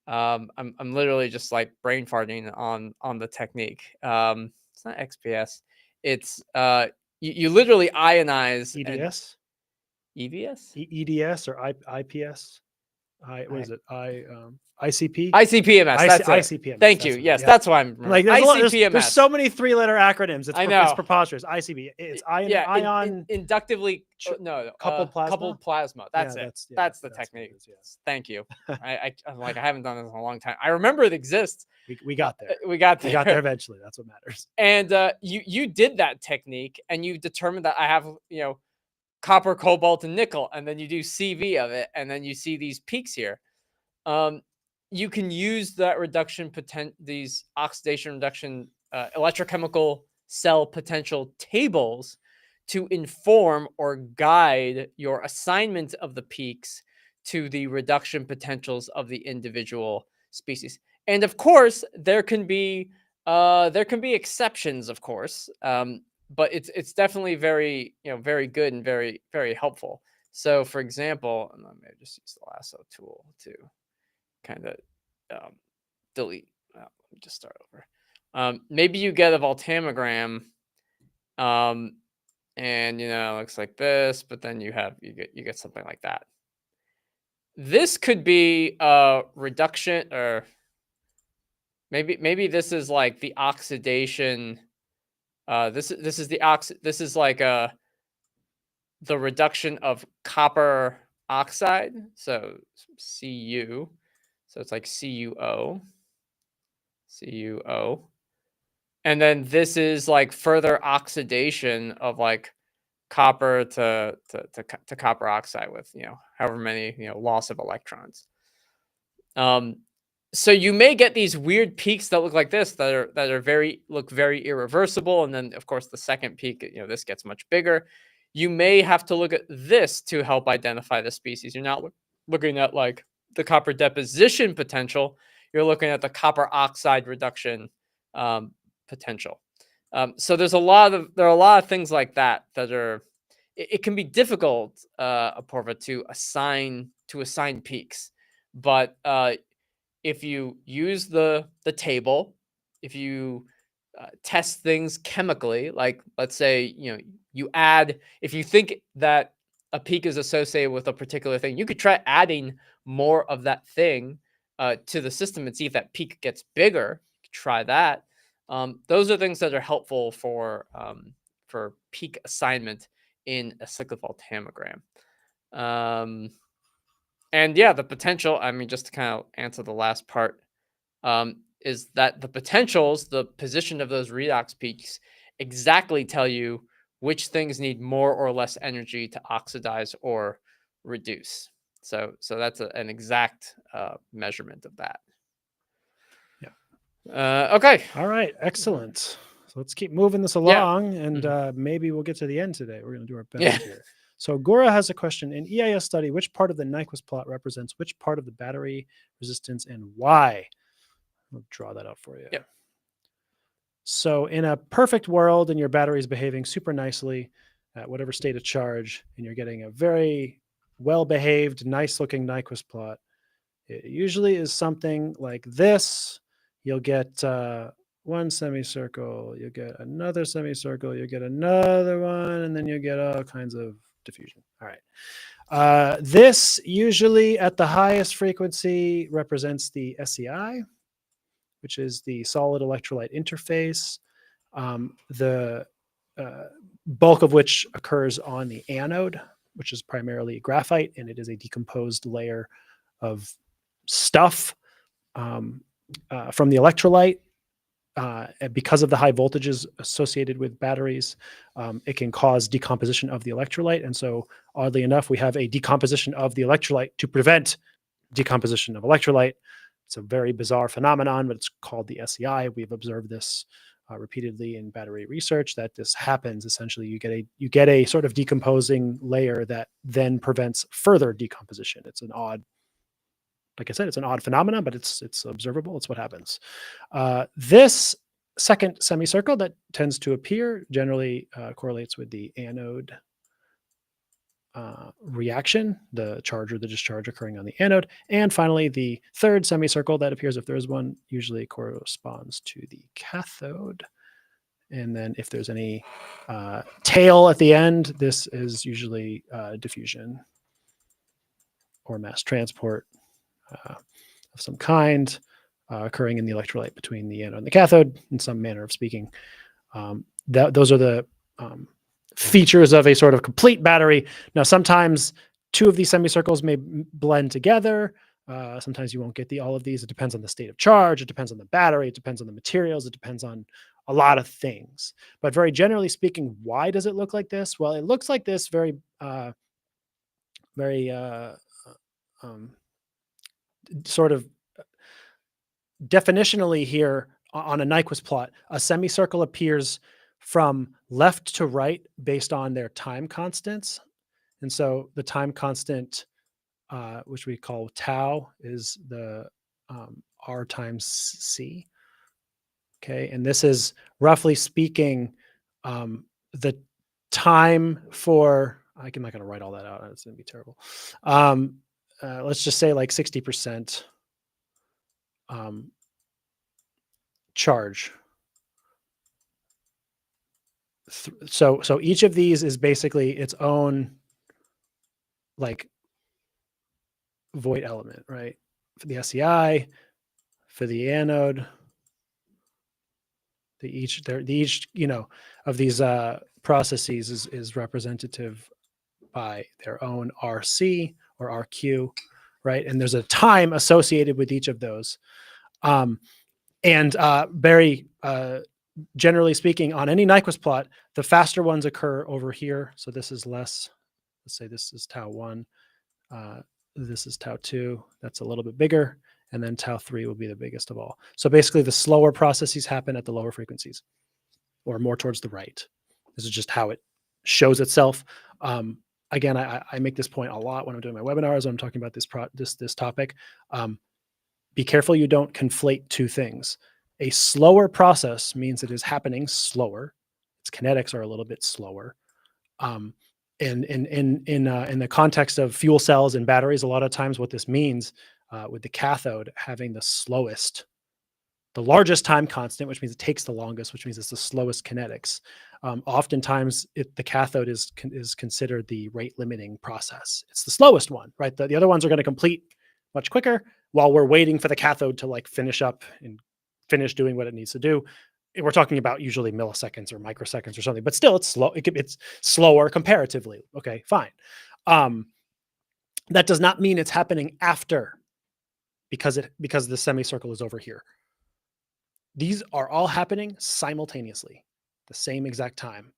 I'm literally just like brain farting on the technique. It's not XPS. It's you literally ionize EDS, EVS, EDS, or IPS. What is it? ICP. ICP-MS. That's it. ICP-MS. Thank you. Yes, that's why I'm like there's so many 3-letter acronyms. I know. It's preposterous. ICP. It's ion. Inductively coupled plasma. That's it. That's the technique. Yes. Thank you. I'm like, I haven't done this in a long time. I remember it exists. We got there. We got there. We got there eventually. That's what matters. And you did that technique, and you determined that I have copper, cobalt, and nickel, and then you do CV of it, and then you see these peaks here. You can use that reduction these oxidation reduction electrochemical cell potential tables to inform or guide your assignment of the peaks to the reduction potentials of the individual species. And of course, there can be exceptions, of course, but it's definitely very very good and very very helpful. So, for example, and let me just use the lasso tool to kind of delete. Let me just start over. Maybe you get a voltammogram and you know, it looks like this, but then you get something like that. This could be a reduction, or maybe this is like the oxidation. This is like the reduction of copper oxide, so Cu. So it's like CuO, CuO. And then this is like further oxidation of like copper to copper oxide with, you know, however many, you know, loss of electrons. So you may get these weird peaks that look like this, that are look very irreversible. And then of course the second peak, you know, this gets much bigger. You may have to look at this to help identify the species. You're not looking at like the copper deposition potential. You're looking at the copper oxide reduction potential. So there are a lot of things like that are, it can be difficult, Apoorva, to assign peaks. But if you use the table, if you test things chemically, like let's say, you know, if you think that a peak is associated with a particular thing, you could try adding more of that thing to the system and see if that peak gets bigger. Try that. Those are things that are helpful for peak assignment in a cyclic voltammogram. And yeah, the potential, I mean, just to kind of answer the last part, is that the potentials, the position of those redox peaks, exactly tell you which things need more or less energy to oxidize or reduce. So that's an exact measurement of that. Yeah. Okay. All right. Excellent. So let's keep moving this along, and maybe we'll get to the end today. We're going to do our best here. So Gora has a question. In EIS study, which part of the Nyquist plot represents which part of the battery resistance and why? I'll draw that out for you. Yep. So in a perfect world, and your battery is behaving super nicely at whatever state of charge, and you're getting a very well-behaved, nice-looking Nyquist plot, it usually is something like this. You'll get one semicircle, you'll get another semicircle, you'll get another one, and then you get all kinds of diffusion. All right. This usually at the highest frequency represents the SEI, which is the solid electrolyte interface, the bulk of which occurs on the anode, which is primarily graphite, and it is a decomposed layer of stuff from the electrolyte. Because of the high voltages associated with batteries, it can cause decomposition of the electrolyte. And so oddly enough, we have a decomposition of the electrolyte to prevent decomposition of electrolyte. It's a very bizarre phenomenon, but it's called the SEI. We've observed this repeatedly in battery research, that this happens. Essentially, you get a sort of decomposing layer that then prevents further decomposition. It's an odd, like I said, it's an odd phenomenon, but it's observable. It's what happens. This second semicircle that tends to appear generally correlates with the anode reaction, the charge or the discharge occurring on the anode. And finally, the third semicircle that appears, if there is one, usually corresponds to the cathode. And then if there's any tail at the end, this is usually diffusion or mass transport of some kind occurring in the electrolyte between the anode and the cathode, in some manner of speaking. Those are the features of a sort of complete battery. Now, sometimes two of these semicircles may blend together. Sometimes you won't get all of these. It depends on the state of charge. It depends on the battery. It depends on the materials. It depends on a lot of things. But very generally speaking, why does it look like this? Well, it looks like this very sort of definitionally here on a Nyquist plot. A semicircle appears from left to right based on their time constants. And so the time constant, which we call tau, is the R times C. Okay, and this is roughly speaking the time for, I'm not going to write all that out. It's going to be terrible. Let's just say like 60% charge. So each of these is basically its own like void element, right? For the SEI, for the anode, the each of these processes is representative by their own RC or RQ, right? And there's a time associated with each of those. Very generally speaking, on any Nyquist plot, the faster ones occur over here. So this is less. Let's say this is tau 1. This is tau 2. That's a little bit bigger. And then tau 3 will be the biggest of all. So basically, the slower processes happen at the lower frequencies or more towards the right. This is just how it shows itself. Again, I make this point a lot when I'm doing my webinars, when I'm talking about this topic. Be careful you don't conflate two things. A slower process means it is happening slower. Its kinetics are a little bit slower. And in the context of fuel cells and batteries, a lot of times what this means with the cathode having the largest time constant, which means it takes the longest, which means it's the slowest kinetics. Oftentimes, the cathode is considered the rate limiting process. It's the slowest one, right? The other ones are going to complete much quicker while we're waiting for the cathode to like finish up and finish doing what it needs to do. We're talking about usually milliseconds or microseconds or something, but still it's slow. It's slower comparatively. Okay, fine. That does not mean it's happening after because the semicircle is over here. These are all happening simultaneously, the same exact time.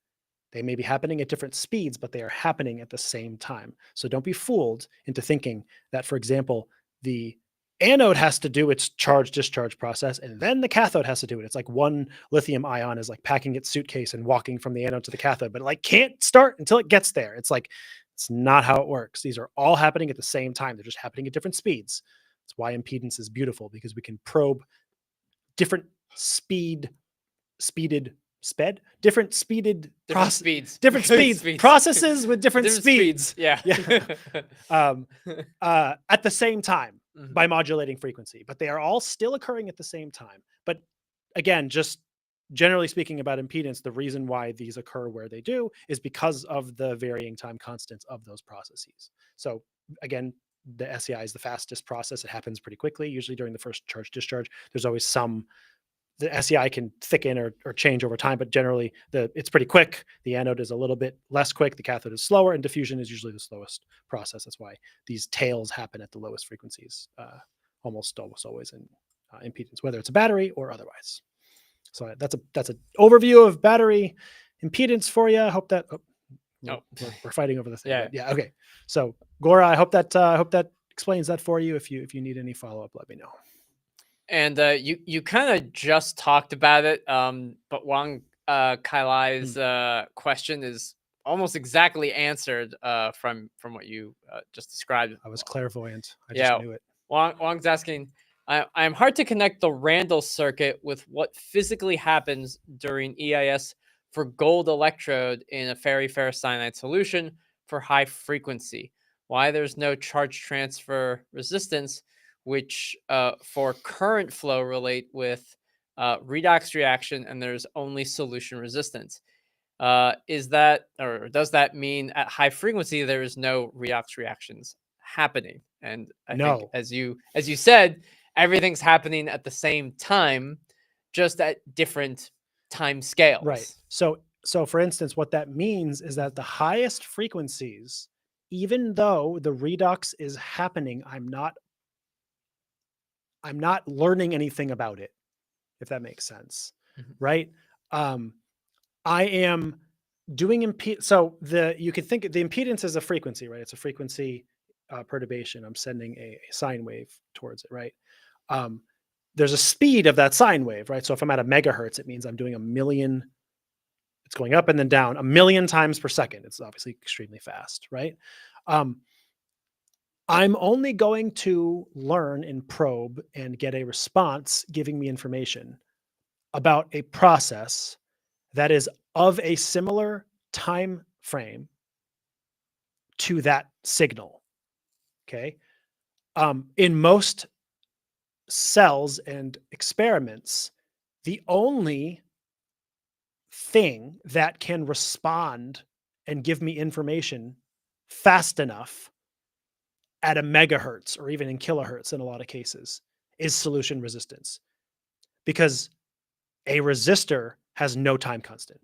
They may be happening at different speeds, but they are happening at the same time. So don't be fooled into thinking that, for example, the anode has to do its charge-discharge process, and then the cathode has to do it. It's like one lithium-ion is like packing its suitcase and walking from the anode to the cathode, but it like can't start until it gets there. It's like, it's not how it works. These are all happening at the same time. They're just happening at different speeds. That's why impedance is beautiful, because we can probe different speeds, processes with different speeds. Yeah. At the same time Mhm. by modulating frequency, but they are all still occurring at the same time. But again, just generally speaking about impedance, the reason why these occur where they do is because of the varying time constants of those processes. So again, the SEI is the fastest process. It happens pretty quickly, usually during the first charge discharge. There's always the SEI can thicken or change over time, but generally it's pretty quick. The anode is a little bit less quick. The cathode is slower, and diffusion is usually the slowest process. That's why these tails happen at the lowest frequencies, almost always in impedance, whether it's a battery or otherwise. So that's an overview of battery impedance for you. I hope that we're fighting over the thing. Yeah. Yeah. Okay. So Gora, I hope that explains that for you. If you need any follow up, let me know. And you kind of just talked about it, but Wang Kailai's question is almost exactly answered from what you just described. I was clairvoyant. I just knew it. Wang's asking, I'm hard to connect the Randles circuit with what physically happens during EIS for gold electrode in a ferricyanide solution for high frequency. Why there's no charge transfer resistance, which for current flow relate with redox reaction, and there's only solution resistance. Is that, or does that mean at high frequency there is no redox reactions happening? And I think, as you said, everything's happening at the same time, just at different time scales. Right. So for instance, what that means is that the highest frequencies, even though the redox is happening, I'm not learning anything about it, if that makes sense. Mhm. Right? I am doing so you can think the impedance is a frequency, right? It's a frequency perturbation. I'm sending a sine wave towards it, right? There's a speed of that sine wave, right? So if I'm at a megahertz, it means I'm doing 1,000,000. It's going up and then down 1,000,000 times per second. It's obviously extremely fast, right? I'm only going to learn and probe and get a response giving me information about a process that is of a similar time frame to that signal. Okay. In most cells and experiments, the only thing that can respond and give me information fast enough at a megahertz or even in kilohertz in a lot of cases is solution resistance. Because a resistor has no time constant.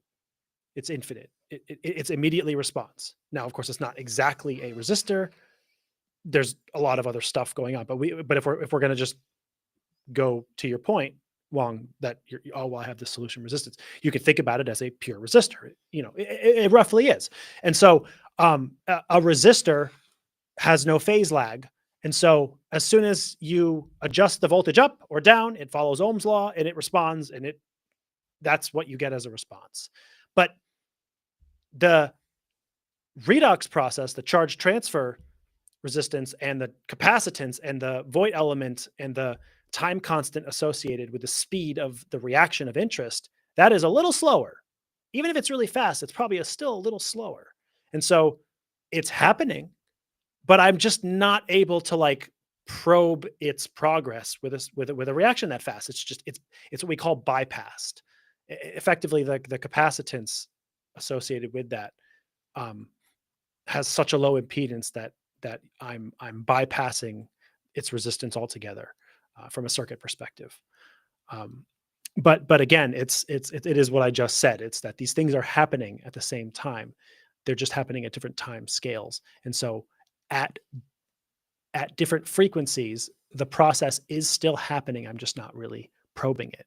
It's infinite. It's immediately responds. Now, of course, it's not exactly a resistor. There's a lot of other stuff going on, but if we're going to just go to your point, Wong, that well, I have this solution resistance. You can think about it as a pure resistor. It roughly is. And so a resistor has no phase lag. And so as soon as you adjust the voltage up or down, it follows Ohm's law and it responds, and that's what you get as a response. But the redox process, the charge transfer resistance and the capacitance and the Voigt element and the time constant associated with the speed of the reaction of interest, that is a little slower. Even if it's really fast, it's probably still a little slower. And so it's happening, but I'm just not able to probe its progress with a reaction that fast. It's what we call bypassed. Effectively, the capacitance associated with that has such a low impedance that I'm bypassing its resistance altogether from a circuit perspective. But again, it is what I just said. It's that these things are happening at the same time. They're just happening at different time scales. And so at different frequencies, the process is still happening. I'm just not really probing it.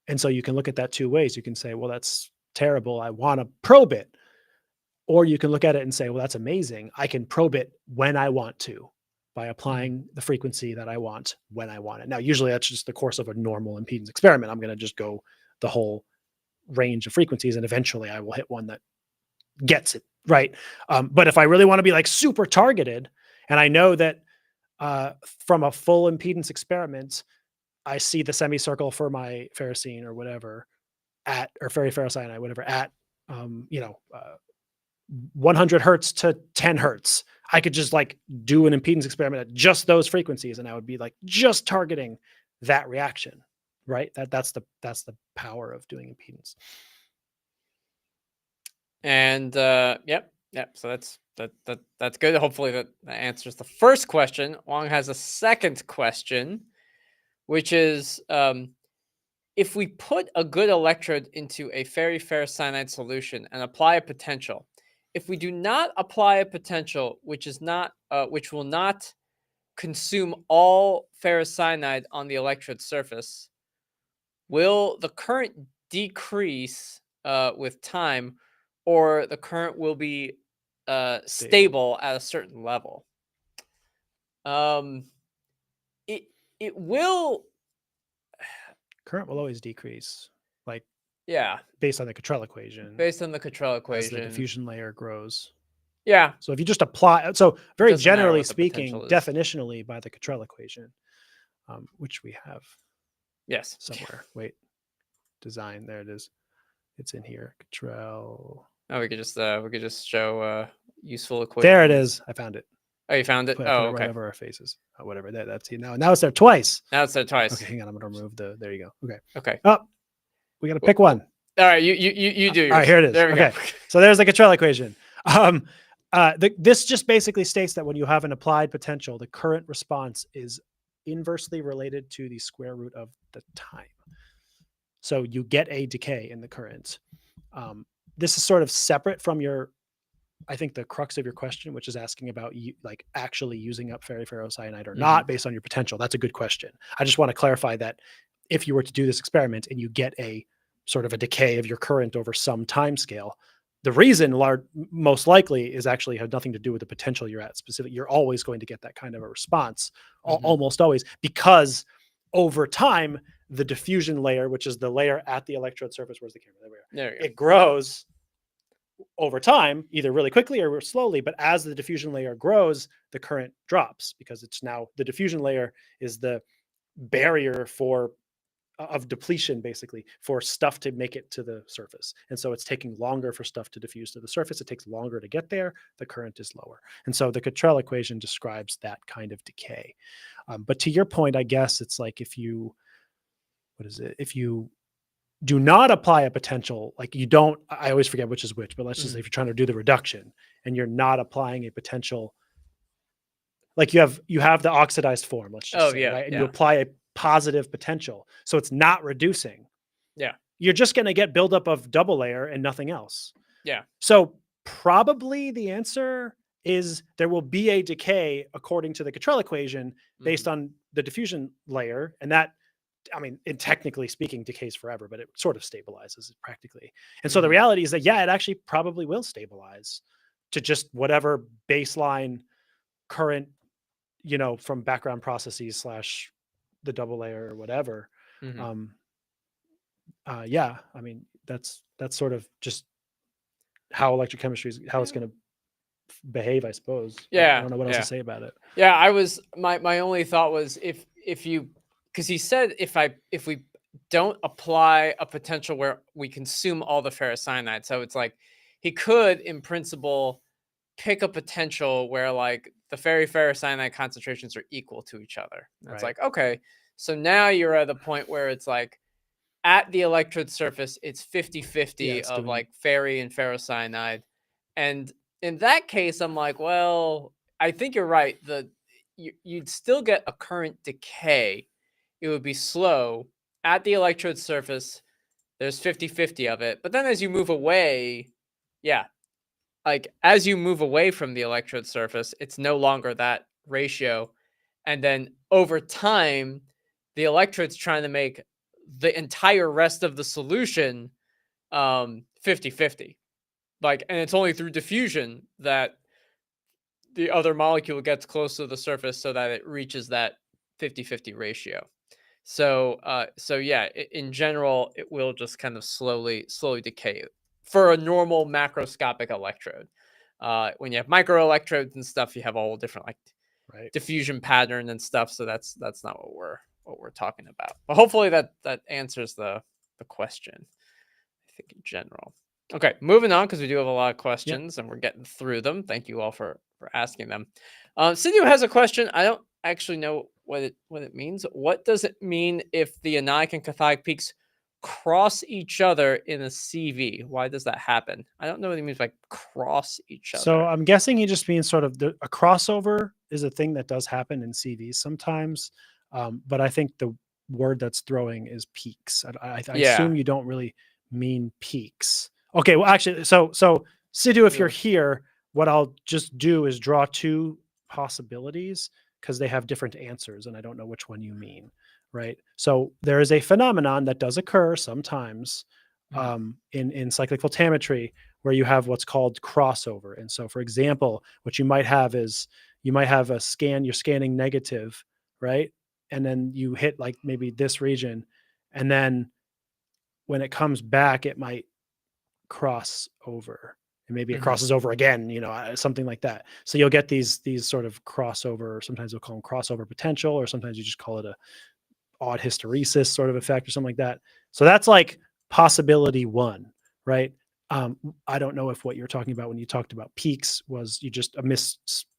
And so you can look at that two ways. You can say, well, that's terrible. I want to probe it. Or you can look at it and say, well, that's amazing. I can probe it when I want to by applying the frequency that I want when I want it. Now, usually that's just the course of a normal impedance experiment. I'm going to just go the whole range of frequencies, and eventually I will hit one that gets it right. But if I really want to be super targeted, and I know that from a full impedance experiment, I see the semicircle for my ferrocene or whatever or ferricyanide, whatever, at 100 hertz to 10 hertz. I could just do an impedance experiment at just those frequencies, and I would be just targeting that reaction, right? That's the power of doing impedance. And yep. So that's good. Hopefully that answers the first question. Wong has a second question, which is if we put a good electrode into a ferricyanide solution and apply a potential, if we do not apply a potential, which will not consume all ferricyanide on the electrode surface, will the current decrease with time, or the current will be stable at a certain level? It will. Current will always decrease, yeah, based on the Cottrell equation. Based on the Cottrell equation, as the diffusion layer grows. Yeah. So if you just apply, very generally speaking, definitionally by the Cottrell equation, which we have. Yes. Somewhere. Wait. Design. There it is. It's in here. Cottrell. Oh, we could just show useful equation. There it is. I found it. Oh, you found it? Put Okay. Right over our faces. Oh, whatever. That's it. Now it's there twice. Now it's there twice. Okay, hang on. I'm gonna remove there you go. Okay. Oh, we gotta pick one. All right, you do yours. All right, here it is. There we go. So there's the Cottrell equation. This just basically states that when you have an applied potential, the current response is inversely related to the square root of the time. So you get a decay in the current. This is sort of separate from I think the crux of your question, which is asking about actually using up ferrocyanide or not based on your potential. That's a good question. I just want to clarify that if you were to do this experiment and you get a sort of a decay of your current over some time scale, the reason most likely is actually had nothing to do with the potential you're at specific. You're always going to get that kind of a response, almost always, because over time, the diffusion layer, which is the layer at the electrode surface, where's the camera? There we go. It grows over time, either really quickly or slowly, but as the diffusion layer grows, the current drops because it's now the diffusion layer is the barrier of depletion, basically, for stuff to make it to the surface. And so it's taking longer for stuff to diffuse to the surface. It takes longer to get there. The current is lower. And so the Cottrell equation describes that kind of decay. But to your point, I guess it's if you do not apply a potential, like you don't, I always forget which is which, but let's just say if you're trying to do the reduction and you're not applying a potential, like you have the oxidized form, let's just say, right? And you apply a positive potential. So it's not reducing. Yeah. You're just going to get buildup of double layer and nothing else. Yeah. So probably the answer is there will be a decay according to the Cottrell equation based on the diffusion layer. And that, I mean, technically speaking, decays forever, but it sort of stabilizes it practically. And so the reality is that, yeah, it actually probably will stabilize to just whatever baseline current, you know, from background processes / the double layer or whatever. Yeah, I mean, that's sort of just how electrochemistry is, how it's going to behave, I suppose. Yeah. I don't know what else to say about it. Yeah, I was, my only thought was if you, because he said if we don't apply a potential where we consume all the ferrocyanide, so it's like he could in principle pick a potential where like the ferrocyanide concentrations are equal to each other. It's like, okay, so now you're at the point where it's like at the electrode surface, it's 50-50 of like ferri and ferrocyanide. And in that case, I'm like, well, I think you're right. You'd still get a current decay. It would be slow at the electrode surface. There's 50-50 of it. But then as you move away, like as you move away from the electrode surface, it's no longer that ratio. And then over time, the electrode's trying to make the entire rest of the solution 50-50. Like, and it's only through diffusion that the other molecule gets close to the surface so that it reaches that 50-50 ratio. So yeah, in general, it will just kind of slowly decay for a normal macroscopic electrode. When you have microelectrodes and stuff, you have a whole different like diffusion pattern and stuff. So that's not what we're talking about. But hopefully that answers the question, I think, in general. Okay, moving on, because we do have a lot of questions and we're getting through them. Thank you all for asking them. Sidhu has a question. I don't actually know what it means. What does it mean if the anodic and cathodic peaks cross each other in a CV? Why does that happen? I don't know what he means by cross each other. So I'm guessing he just means sort of a crossover is a thing that does happen in CVs sometimes. But I think the word that's throwing is peaks. I assume you don't really mean peaks. Okay, well, actually, so Sidhu, if you're here, what I'll just do is draw two possibilities because they have different answers, and I don't know which one you mean, right? So there is a phenomenon that does occur sometimes in cyclic voltammetry where you have what's called crossover. And so, for example, what you might have is you might have a scan, you're scanning negative, right? And then you hit like maybe this region, and then when it comes back, it might cross over, and maybe it crosses over again, you know, something like that. So you'll get these sort of crossover, sometimes we'll call them crossover potential, or sometimes you just call it a odd hysteresis sort of effect or something like that. So that's like possibility one, right? I don't know if what you're talking about when you talked about peaks was you just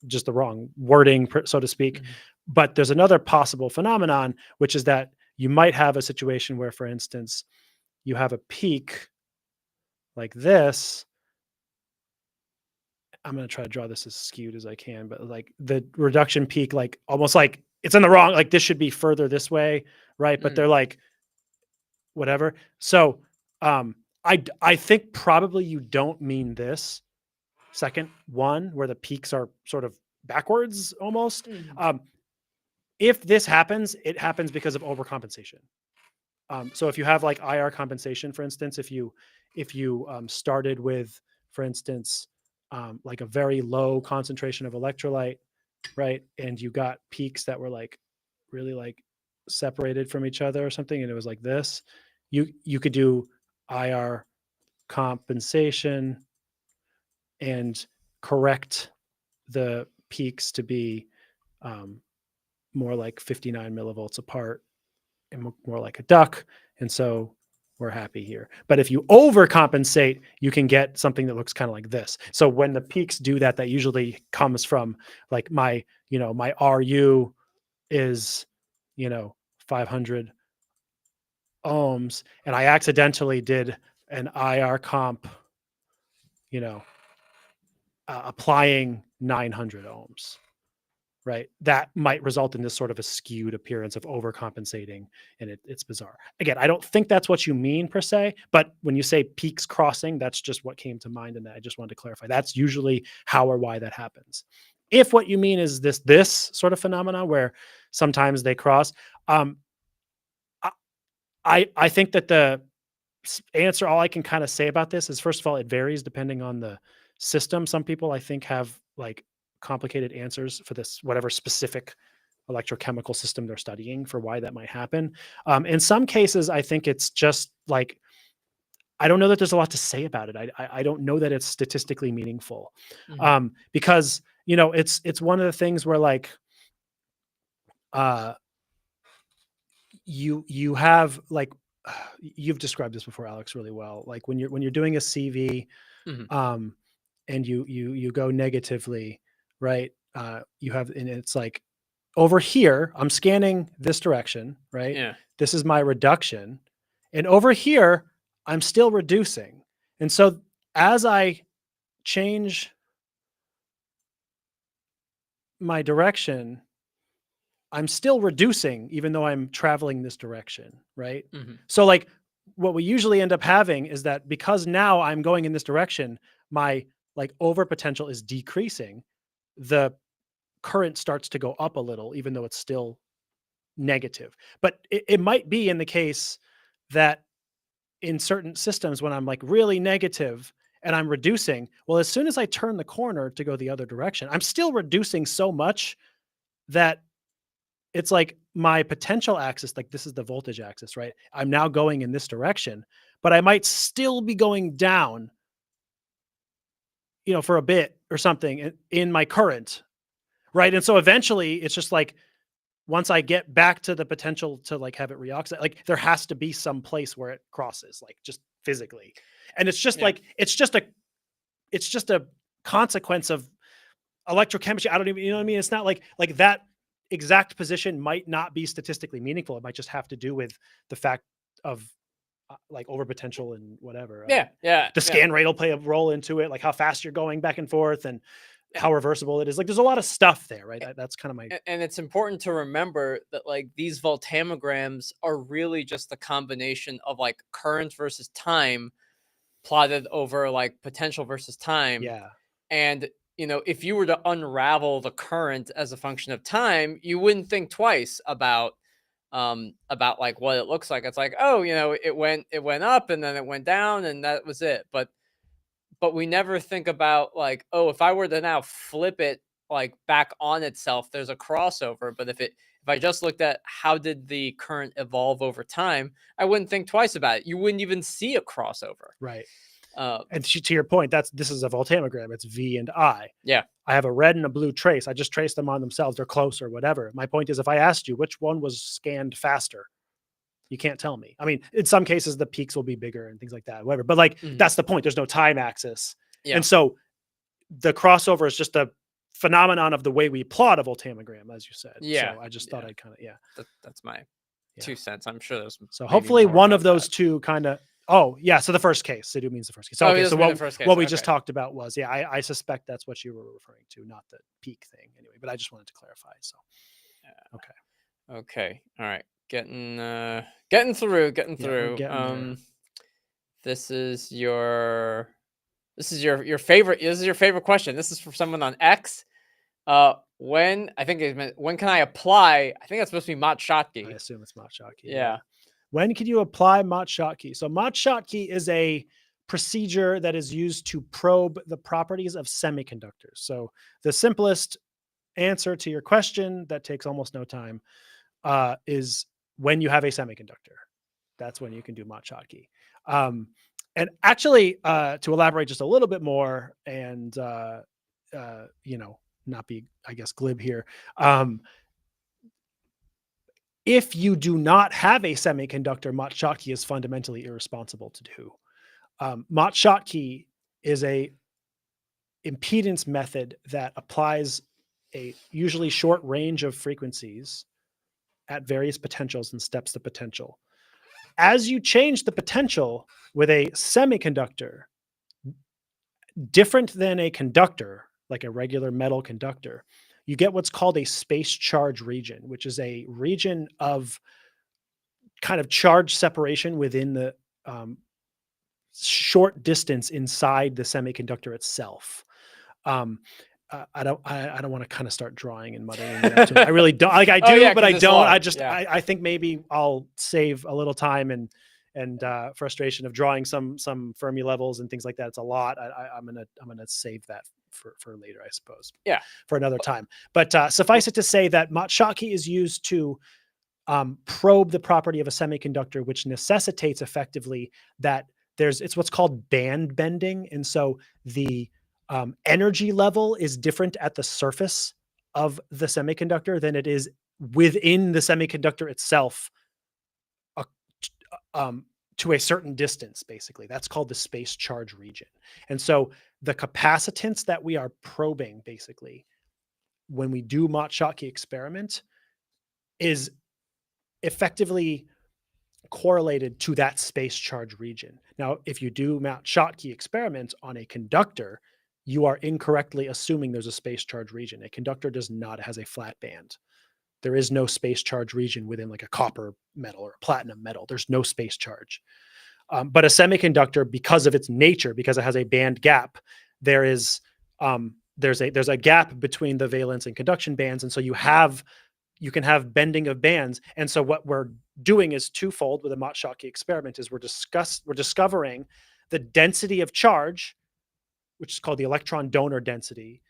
just the wrong wording, so to speak. But there's another possible phenomenon, which is that you might have a situation where, for instance, you have a peak like this. I'm going to try to draw this as skewed as I can, but like the reduction peak, like almost like it's in the wrong, like this should be further this way, right? But they're like, whatever. So I think probably you don't mean this second one where the peaks are sort of backwards almost. If this happens, it happens because of overcompensation. So if you have like IR compensation, for instance, if you started with, for instance, like a very low concentration of electrolyte, right, and you got peaks that were like really like separated from each other or something, and it was like this, you could do IR compensation and correct the peaks to be more like 59 millivolts apart and more like a duck. And so we're happy here. But if you overcompensate, you can get something that looks kind of like this. So when the peaks do that, that usually comes from like my RU is, 500 ohms and I accidentally did an IR comp, applying 900 ohms, right? That might result in this sort of a skewed appearance of overcompensating, and it's bizarre. Again, I don't think that's what you mean per se, but when you say peaks crossing, that's just what came to mind, and I just wanted to clarify. That's usually how or why that happens. If what you mean is this sort of phenomena where sometimes they cross, I think that the answer, all I can kind of say about this is, first of all, it varies depending on the system. Some people, I think, have like complicated answers for this, whatever specific electrochemical system they're studying, for why that might happen. In some cases, I think it's just like, I don't know that there's a lot to say about it. I don't know that it's statistically meaningful, because it's one of the things where like you have like, you've described this before, Alex, really well. Like when you're doing a CV, and you go negatively, right? You have, and it's like over here, I'm scanning this direction, right? Yeah. This is my reduction, and over here, I'm still reducing. And so as I change my direction, I'm still reducing, even though I'm traveling this direction, right? So like what we usually end up having is that because now I'm going in this direction, my like overpotential is decreasing, the current starts to go up a little, even though it's still negative. But it might be in the case that in certain systems, when I'm like really negative and I'm reducing, well, as soon as I turn the corner to go the other direction, I'm still reducing so much that it's like my potential axis, like this is the voltage axis, right? I'm now going in this direction, but I might still be going down, for a bit or something in my current, right? And so eventually it's just like, once I get back to the potential to like have it reoxidate, like there has to be some place where it crosses, like just physically. And it's just like, it's just a consequence of electrochemistry. I don't even, what I mean? It's not like that exact position might not be statistically meaningful. It might just have to do with the fact of like overpotential and whatever. The scan rate will play a role into it, like how fast you're going back and forth and how reversible it is. Like there's a lot of stuff there, right? That's kind of my. And it's important to remember that like these voltammograms are really just a combination of like current versus time plotted over like potential versus time. Yeah. And if you were to unravel the current as a function of time, you wouldn't think twice about like what it looks like. It's like, oh, it went up and then it went down and that was it. But we never think about like, oh, if I were to now flip it like back on itself, there's a crossover. But if I just looked at how did the current evolve over time, I wouldn't think twice about it. You wouldn't even see a crossover. Right. And to your point, this is a voltammogram. It's V and I. Yeah. I have a red and a blue trace. I just traced them on themselves. They're close or whatever. My point is, if I asked you which one was scanned faster, you can't tell me. I mean, in some cases, the peaks will be bigger and things like that, whatever. But like, that's the point. There's no time axis. Yeah. And so the crossover is just a phenomenon of the way we plot a voltammogram, as you said. Yeah. So I just thought I'd kind of, that's my 2 cents. I'm sure there's so hopefully one of those two kind of. Oh yeah, so the first case. Sidu means the first case. So, okay, so what we just talked about was, I suspect that's what you were referring to, not the peak thing anyway, but I just wanted to clarify. So okay. All right. Getting through. This is your favorite. This is your favorite question. This is from someone on X. When can I apply? I think that's supposed to be Mott-Schottky. I assume it's Mott-Schottky. Yeah. When can you apply Mott-Schottky? So Mott-Schottky is a procedure that is used to probe the properties of semiconductors. So the simplest answer to your question that takes almost no time is when you have a semiconductor. That's when you can do Mott-Schottky. And actually, to elaborate just a little bit more and, not be, I guess, glib here. If you do not have a semiconductor, Mott-Schottky is fundamentally irresponsible to do. Mott-Schottky is a impedance method that applies a usually short range of frequencies at various potentials and steps the potential. As you change the potential with a semiconductor, different than a conductor, like a regular metal conductor, you get what's called a space charge region, which is a region of kind of charge separation within the short distance inside the semiconductor itself. I don't want to kind of start drawing and muddling it up. I really don't. Like I do, but I don't. I think maybe I'll save a little time and frustration of drawing some Fermi levels and things like that. It's a lot. I'm gonna save that for later, I suppose. Yeah, for another time. But suffice it to say that Mott-Schottky is used to probe the property of a semiconductor, which necessitates effectively that it's what's called band bending, and so the energy level is different at the surface of the semiconductor than it is within the semiconductor itself to a certain distance, basically. That's called the space charge region. And so the capacitance that we are probing, basically, when we do Mott-Schottky experiment is effectively correlated to that space charge region. Now, if you do Mott-Schottky experiment on a conductor, you are incorrectly assuming there's a space charge region. A conductor does not, it has a flat band. There is no space charge region within like a copper metal or a platinum metal. There's no space charge. But a semiconductor, because of its nature, because it has a band gap, there's a gap between the valence and conduction bands. And so you can have bending of bands. And so what we're doing is twofold with a Mott-Schottky experiment is we're discovering the density of charge, which is called the electron donor density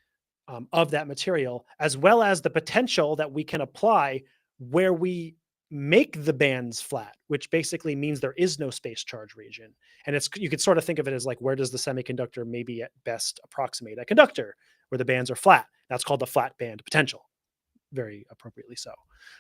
of that material, as well as the potential that we can apply where we make the bands flat, which basically means there is no space charge region. And you could sort of think of it as like, where does the semiconductor maybe at best approximate a conductor where the bands are flat? That's called the flat band potential, very appropriately so.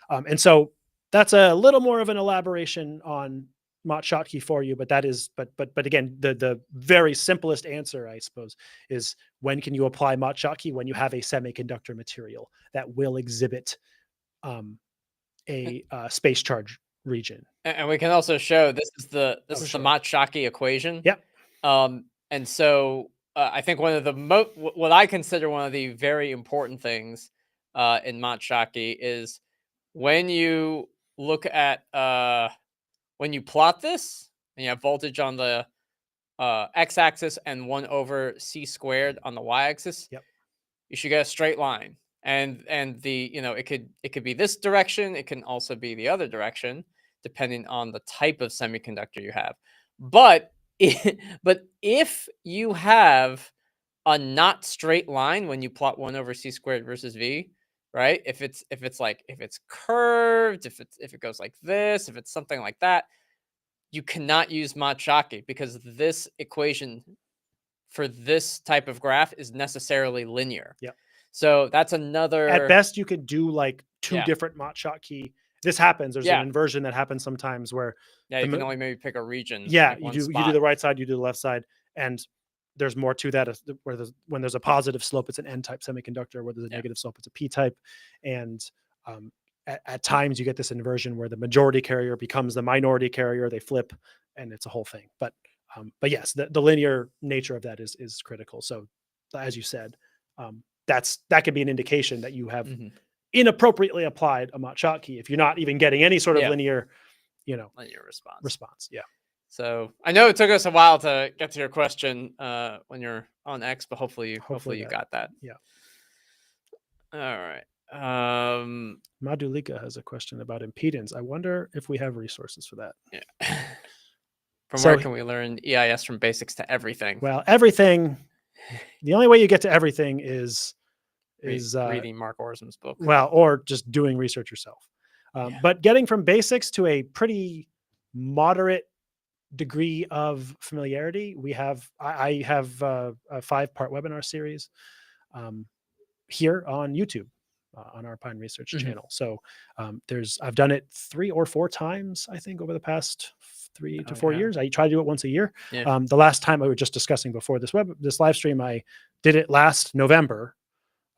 And so that's a little more of an elaboration on Mott-Schottky for you, but that is, but again, the very simplest answer, I suppose, is when can you apply Mott-Schottky? When you have a semiconductor material that will exhibit a space charge region. And we can also show this is the Mott-Schottky equation. Yep. And so I think one of the what I consider one of the very important things in Mott-Schottky is when you look at when you plot this and you have voltage on the x-axis and 1 over c squared on the y-axis, yep, you should get a straight line. And the it could be this direction. It can also be the other direction, depending on the type of semiconductor you have. But if you have a not straight line when you plot 1 over c squared versus v, right? If it's curved, if it goes like this, if it's something like that, you cannot use Mott-Schottky because this equation for this type of graph is necessarily linear. Yep. So that's another. At best, you could do like two different Mott-Schottky. This happens. There's an inversion that happens sometimes where you can only maybe pick a region. Yeah, like you do the right side, you do the left side, and there's more to that. When there's a positive slope, it's an N-type semiconductor. Where there's a negative slope, it's a P-type. And at times, you get this inversion where the majority carrier becomes the minority carrier. They flip, and it's a whole thing. But yes, the linear nature of that is critical. So, as you said, that could be an indication that you have inappropriately applied a Mott-Schottky if you're not even getting any sort of linear, linear response. Yeah. So I know it took us a while to get to your question when you're on X, but hopefully you got that. Yeah. All right. Madhulika has a question about impedance. I wonder if we have resources for that. Yeah. Where can we learn EIS from basics to everything? Well, everything. The only way you get to everything is reading Mark Orsum's book. Well, or just doing research yourself. But getting from basics to a pretty moderate degree of familiarity, I have a 5-part webinar series here on YouTube on our Pine Research channel. So I've done it 3 or 4 times, I think, over the past 3 to 4 years. I try to do it once a year. Yeah. The last time I was just discussing before this live stream, I did it last November,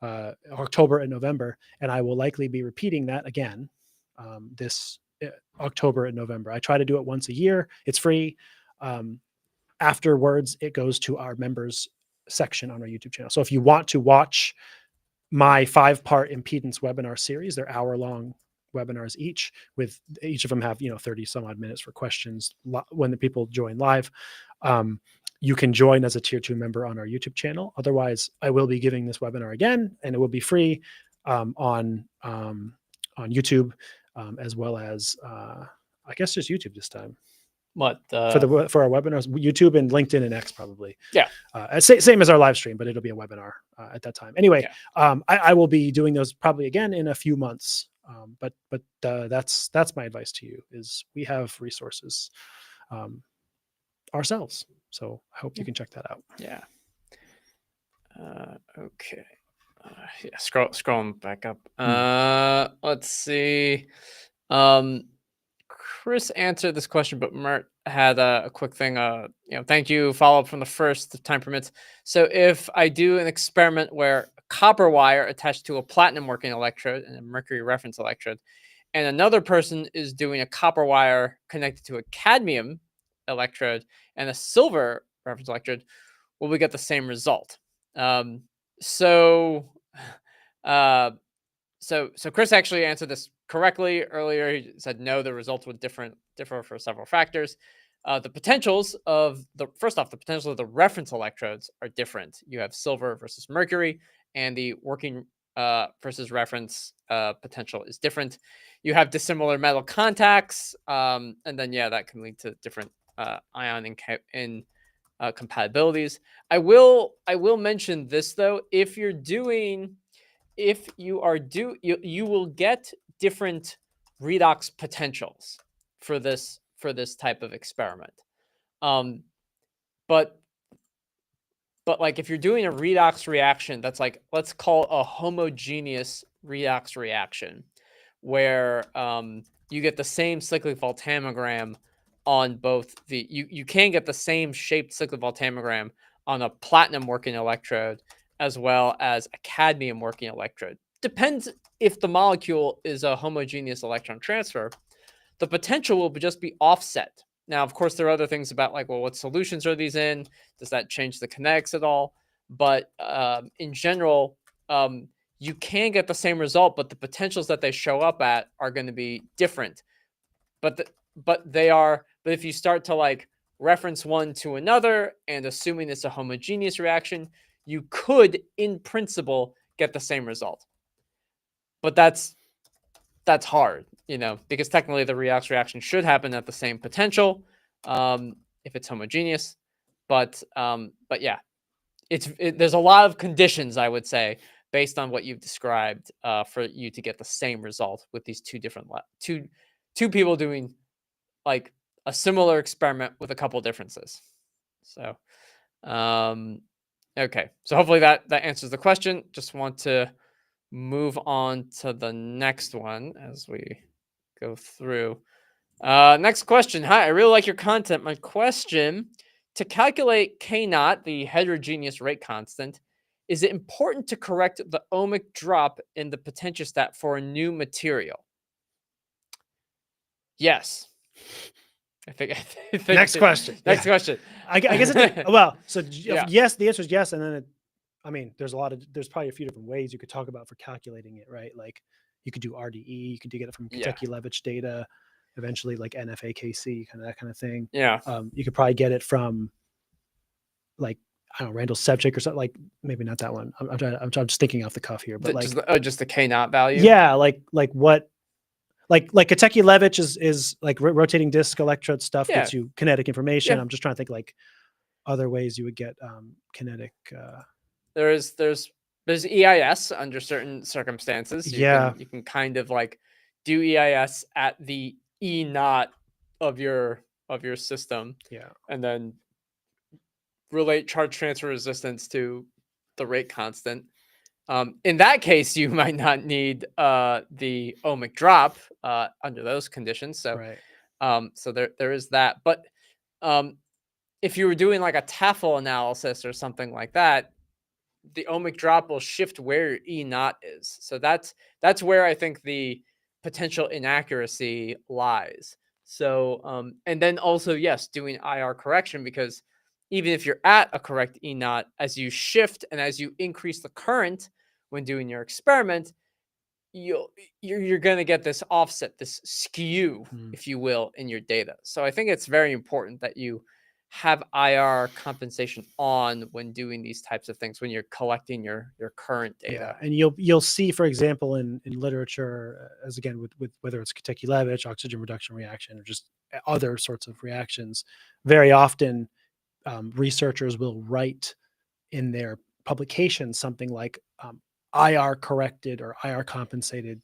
October and November, and I will likely be repeating that again this October and November. I try to do it once a year. It's free. Afterwards, it goes to our members section on our YouTube channel. So if you want to watch my 5-part impedance webinar series, they're hour-long webinars each, with each of them have 30 some odd minutes for questions when the people join live. You can join as a tier 2 member on our YouTube channel. Otherwise, I will be giving this webinar again, and it will be free on YouTube, as well as I guess just YouTube this time. What for our webinars, YouTube and LinkedIn and X probably. Yeah. Same as our live stream, but it'll be a webinar at that time. Anyway, I will be doing those probably again in a few months. But that's my advice to you, is we have resources ourselves. So I hope you can check that out. Yeah. Okay. Scrolling back up. Let's see. Chris answered this question, but Mert had a quick thing. Thank you. Follow up from the first, if time permits. So if I do an experiment where a copper wire attached to a platinum working electrode and a mercury reference electrode, and another person is doing a copper wire connected to a cadmium electrode and a silver reference electrode, will we get the same result? So Chris actually answered this correctly earlier. He said no, the results would differ for several factors. The potentials of the potentials of the reference electrodes are different. You have silver versus mercury, and the working versus reference potential is different. You have dissimilar metal contacts, and then that can lead to different ion in compatibilities. I will mention this though. You will get different redox potentials for this type of experiment. But like if you're doing a redox reaction, that's like, let's call it a homogeneous redox reaction, where you get the same cyclic voltammogram on both you can get the same shaped cyclic voltammogram on a platinum working electrode as well as a cadmium working electrode. Depends if the molecule is a homogeneous electron transfer. The potential will just be offset. Now, of course, there are other things about like, well, what solutions are these in? Does that change the kinetics at all? But in general, you can get the same result, but the potentials that they show up at are going to be different. But if you start to like reference one to another and assuming it's a homogeneous reaction, you could, in principle, get the same result. But that's hard, because technically the redox reaction should happen at the same potential if it's homogeneous. But yeah, there's a lot of conditions, I would say, based on what you've described, for you to get the same result with these two people doing like a similar experiment with a couple differences. So, okay. So hopefully that answers the question. Just want to move on to the next one as we go through. Next question. Hi, I really like your content. My question: to calculate K0, the heterogeneous rate constant, is it important to correct the ohmic drop in the potentiostat for a new material? Yes. I think Next question. Next question. I guess yes, the answer is yes, and then there's probably a few different ways you could talk about for calculating it, right? Like you could do RDE, you could get it from Kentucky-Levetch data, eventually like NFAKC, kind of that kind of thing. Yeah. You could probably get it from like, I don't know, Randles subject or something, like maybe not that one. I'm just thinking off the cuff here, but just the K0 value. Yeah. Like what, like Kentucky-Levetch is like rotating disk electrode stuff gets you kinetic information. I'm just trying to think like other ways you would get kinetic. There's EIS under certain circumstances. You can kind of like do EIS at the E0 of your system. Yeah. And then relate charge transfer resistance to the rate constant. In that case, you might not need the ohmic drop under those conditions. So, so there is that. But if you were doing like a TAFL analysis or something like that, the ohmic drop will shift where your E0 is. So that's where I think the potential inaccuracy lies. So, and then also, yes, doing IR correction, because even if you're at a correct E naught, as you shift and as you increase the current when doing your experiment, you're going to get this offset, this skew, if you will, in your data. So I think it's very important that you have IR compensation on when doing these types of things, when you're collecting your current data. Yeah, and you'll see, for example, in literature, as again with whether it's Kotecki-Levitch, oxygen reduction reaction, or just other sorts of reactions, very often researchers will write in their publications something like IR corrected or IR compensated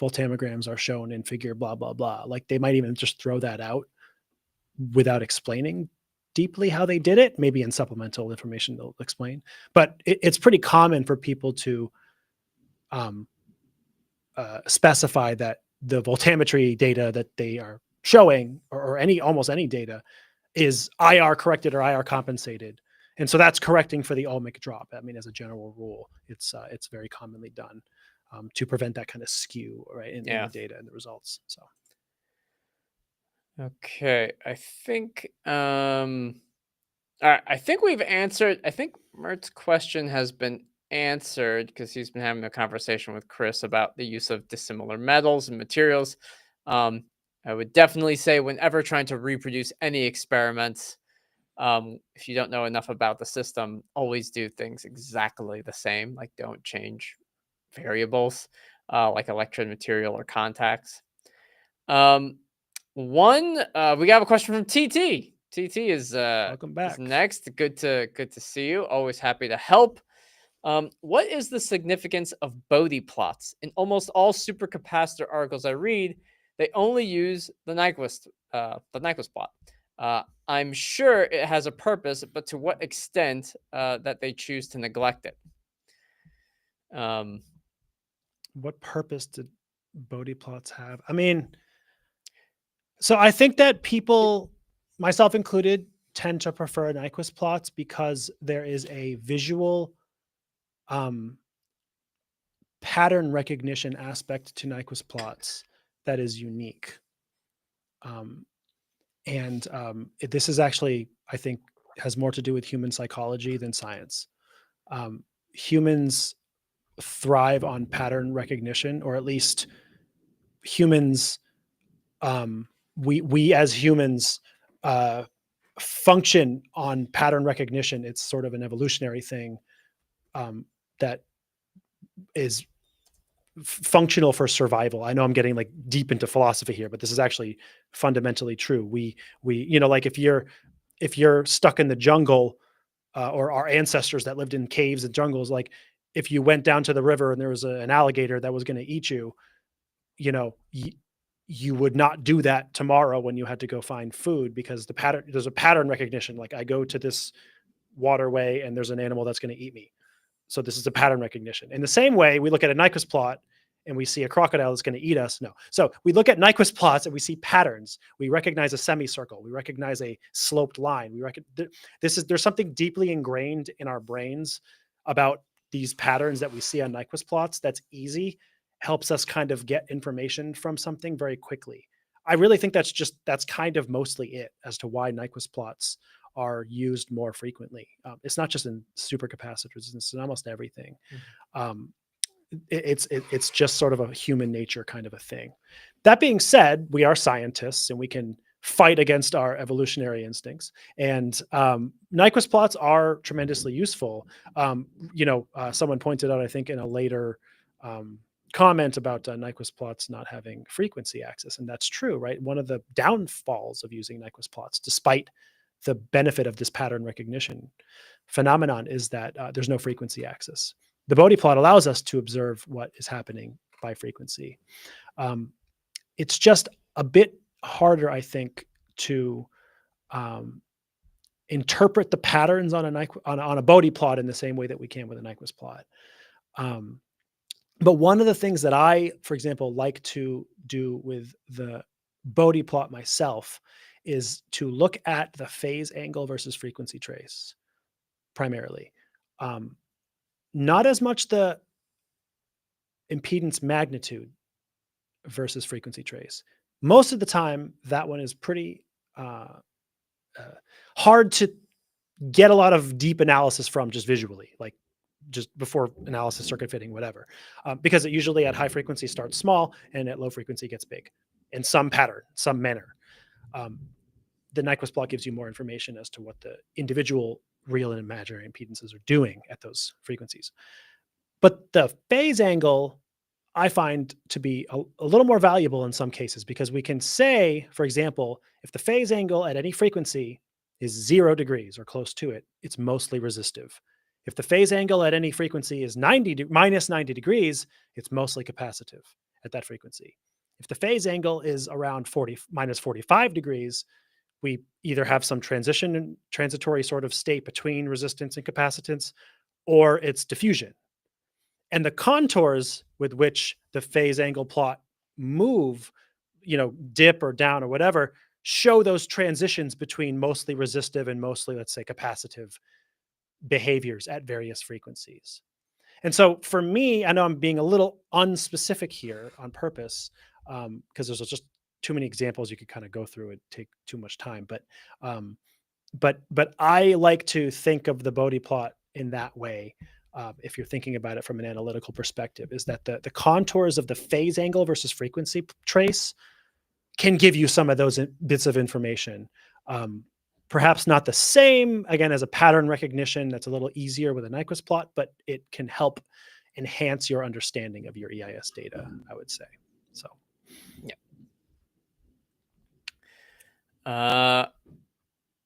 voltammograms are shown in figure blah blah blah. Like they might even just throw that out without explaining deeply how they did it. Maybe in supplemental information they'll explain, but it's pretty common for people to specify that the voltammetry data that they are showing, or almost any data, is IR corrected or IR compensated. And so that's correcting for the ohmic drop. I mean, as a general rule, it's very commonly done to prevent that kind of skew, right, in the data and the results. So, okay, I think I think we've answered. I think Mert's question has been answered because he's been having a conversation with Chris about the use of dissimilar metals and materials. I would definitely say whenever trying to reproduce any experiments, if you don't know enough about the system, always do things exactly the same. Like don't change variables like electrode material or contacts. We got a question from TT. TT is welcome back. Is next. Good to see you. Always happy to help. What is the significance of Bode plots? In almost all supercapacitor articles I read, they only use the Nyquist plot. I'm sure it has a purpose, but to what extent that they choose to neglect it? What purpose did Bode plots have? I mean, so I think that people, myself included, tend to prefer Nyquist plots because there is a visual pattern recognition aspect to Nyquist plots that is unique. This is actually, I think, has more to do with human psychology than science. Humans thrive on pattern recognition, or at least humans, we as humans function on pattern recognition. It's sort of an evolutionary thing that is functional for survival. I know I'm getting like deep into philosophy here, but this is actually fundamentally true. We like if you're stuck in the jungle, or our ancestors that lived in caves and jungles, like if you went down to the river and there was an alligator that was going to eat you, you would not do that tomorrow when you had to go find food, because there's a pattern recognition. Like I go to this waterway and there's an animal that's going to eat me. So this is a pattern recognition. In the same way, we look at a Nyquist plot and we see a crocodile that's going to eat us. No. So we look at Nyquist plots and we see patterns. We recognize a semicircle. We recognize a sloped line. There's something deeply ingrained in our brains about these patterns that we see on Nyquist plots that's easy, helps us kind of get information from something very quickly. I really think that's kind of mostly it as to why Nyquist plots are used more frequently. It's not just in supercapacitors; it's in almost everything. It's just sort of a human nature kind of a thing. That being said, we are scientists and we can fight against our evolutionary instincts. And Nyquist plots are tremendously useful. Someone pointed out, I think, in a later comment about Nyquist plots not having frequency axis, and that's true, right? One of the downfalls of using Nyquist plots, despite the benefit of this pattern recognition phenomenon, is that there's no frequency axis. The Bode plot allows us to observe what is happening by frequency. It's just a bit harder, I think, to interpret the patterns on a Bode plot in the same way that we can with a Nyquist plot. But one of the things that I, for example, like to do with the Bode plot myself is to look at the phase angle versus frequency trace primarily. Not as much the impedance magnitude versus frequency trace. Most of the time, that one is pretty hard to get a lot of deep analysis from just visually, like just before analysis, circuit fitting, whatever, because it usually at high frequency starts small and at low frequency gets big in some pattern, some manner. The Nyquist plot gives you more information as to what the individual real and imaginary impedances are doing at those frequencies. But the phase angle I find to be a little more valuable in some cases, because we can say, for example, if the phase angle at any frequency is 0 degrees or close to it, it's mostly resistive. If the phase angle at any frequency is minus 90 degrees, it's mostly capacitive at that frequency. If the phase angle is around minus 45 degrees, we either have some transitory sort of state between resistance and capacitance, or it's diffusion. And the contours with which the phase angle plot move, dip or down or whatever, show those transitions between mostly resistive and mostly, let's say, capacitive behaviors at various frequencies. And so for me, I know I'm being a little unspecific here on purpose, because there's just too many examples you could kind of go through and take too much time. But I like to think of the Bode plot in that way. If you're thinking about it from an analytical perspective, is that the contours of the phase angle versus frequency trace can give you some of those bits of information. Perhaps not the same, again, as a pattern recognition that's a little easier with a Nyquist plot, but it can help enhance your understanding of your EIS data, I would say. So, yeah.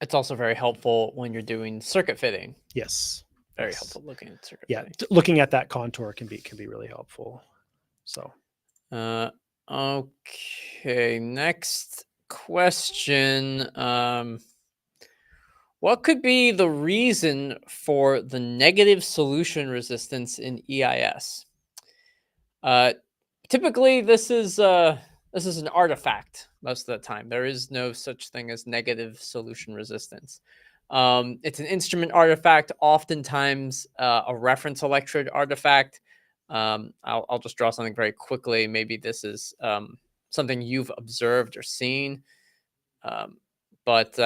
It's also very helpful when you're doing circuit fitting. Yes. Very helpful looking at circuit. Yeah, looking at that contour can be really helpful. So, okay, next question. What could be the reason for the negative solution resistance in EIS? Typically, this is an artifact most of the time. There is no such thing as negative solution resistance. It's an instrument artifact, oftentimes a reference electrode artifact. I'll just draw something very quickly. Maybe this is something you've observed or seen. But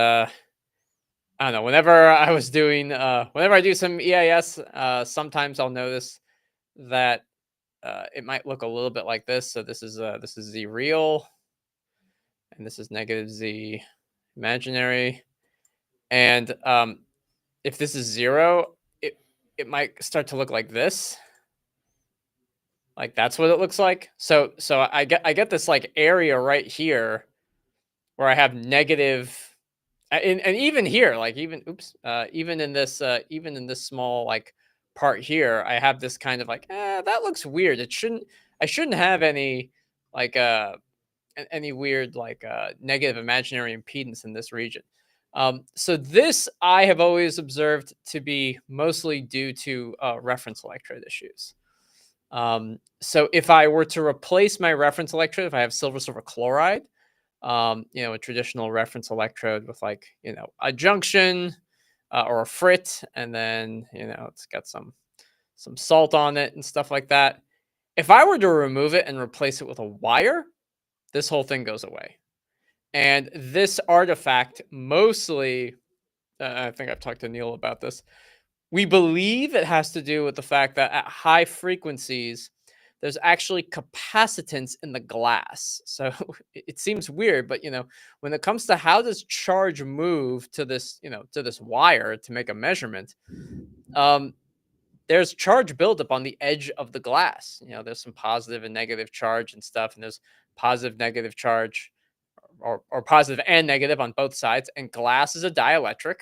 I don't know. Whenever I do some EIS, sometimes I'll notice that it might look a little bit like this. So this is Z real, and this is negative Z imaginary. And if this is 0, it might start to look like this. Like that's what it looks like. So I get this like area right here where I have negative, and even here, like even in this small like part here, I have this kind of like that looks weird. I shouldn't have any like any weird like negative imaginary impedance in this region. So this I have always observed to be mostly due to reference electrode issues. So if I were to replace my reference electrode, if I have silver chloride, a traditional reference electrode with like, a junction or a frit, and then, it's got some salt on it and stuff like that. If I were to remove it and replace it with a wire, this whole thing goes away. And this artifact mostly, I think I've talked to Neil about this. We believe it has to do with the fact that at high frequencies, there's actually capacitance in the glass. So it seems weird, but when it comes to how does charge move to this, to this wire to make a measurement, there's charge buildup on the edge of the glass. There's some positive and negative charge and stuff, and there's positive, negative charge, or positive and negative on both sides. And glass is a dielectric.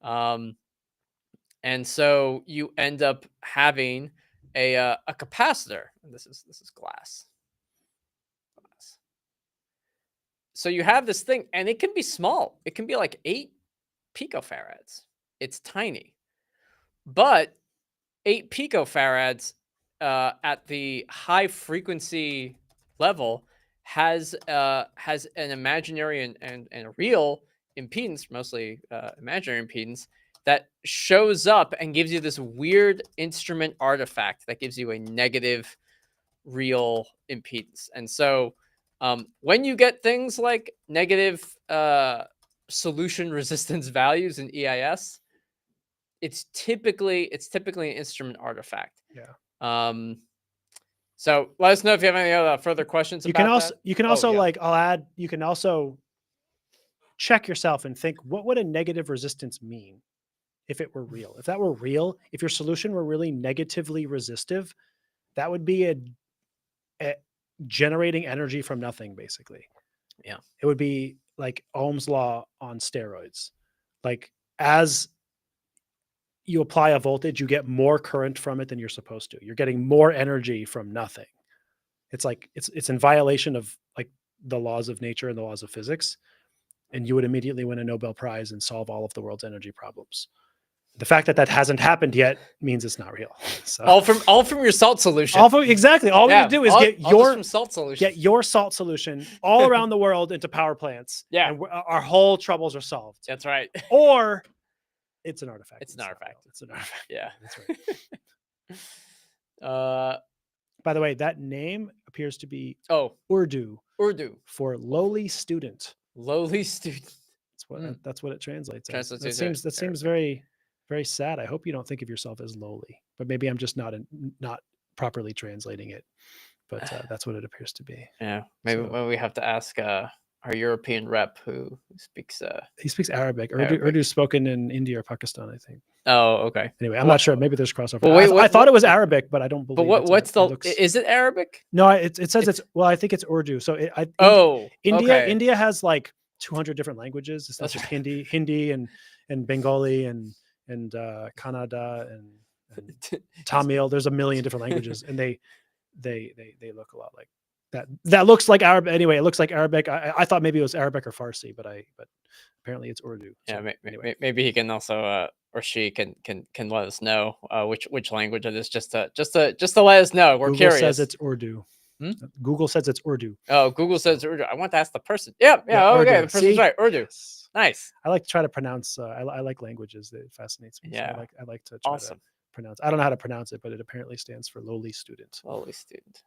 And so you end up having a capacitor. And this is glass. So you have this thing, and it can be small. It can be like 8 picofarads. It's tiny. But 8 picofarads at the high frequency level has an imaginary and a real impedance, mostly imaginary impedance, that shows up and gives you this weird instrument artifact that gives you a negative real impedance. And so when you get things like negative solution resistance values in EIS, it's typically an instrument artifact. Yeah. So let us know if you have any other further questions about that. You can also like, I'll add, you can also check yourself and think, what would a negative resistance mean if it were real? If that were real, if your solution were really negatively resistive, that would be a generating energy from nothing, basically. Yeah. It would be like Ohm's law on steroids. Like, as you apply a voltage, you get more current from it than you're supposed to. You're getting more energy from nothing. It's like, it's in violation of like the laws of nature and the laws of physics. And you would immediately win a Nobel Prize and solve all of the world's energy problems. The fact that that hasn't happened yet means it's not real. So all from your salt solution. Exactly. All we have to do is get your salt solution all around the world into power plants. Yeah. And our whole troubles are solved. That's right. Or it's an artifact. It's an artifact. It's an artifact. Yeah. That's right. By the way, that name appears to be Urdu for lowly student. Lowly student. That's what it translates as. Translates that seems very, very sad. I hope you don't think of yourself as lowly, but maybe I'm just not properly translating it. But that's what it appears to be. Yeah, maybe we have to ask our European rep who speaks. He speaks Arabic. Urdu is spoken in India or Pakistan, I think. Oh, okay. Anyway, I'm not sure. Maybe there's crossover. Well, I thought it was Arabic, but I don't believe. But is it Arabic? No, it says it's. Well, I think it's Urdu. So India has like 200 different languages. It's not just Hindi and Bengali and Kannada and Tamil. There's a million different languages, and they look a lot like that. That looks like Arabic. Anyway, it looks like Arabic. I thought maybe it was Arabic or Farsi, but apparently it's Urdu. So, yeah, maybe he can also or she can let us know which language it is, just to let us know. We're curious. Google says it's Urdu. Google says it's Urdu. Oh, Google says Urdu. I want to ask the person. Yeah. Okay, the person's right. Urdu. Yes. Nice. I like to try to pronounce. I like languages. It fascinates me. Yeah. So I like to try to pronounce. I don't know how to pronounce it, but it apparently stands for lowly student. Lowly student.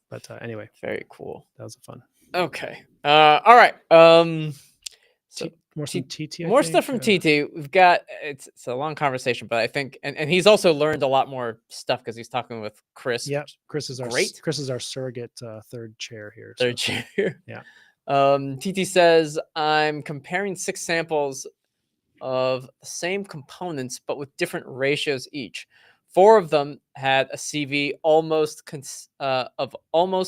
But anyway, very cool. That was fun. Okay. All right. So more TT. More stuff from TT. We've got it's a long conversation, but I think and he's also learned a lot more stuff because he's talking with Chris. Yeah, Chris is our surrogate third chair here. Third chair. Yeah. TT says I'm comparing 6 samples of the same components but with different ratios each. 4 of them had a CV almost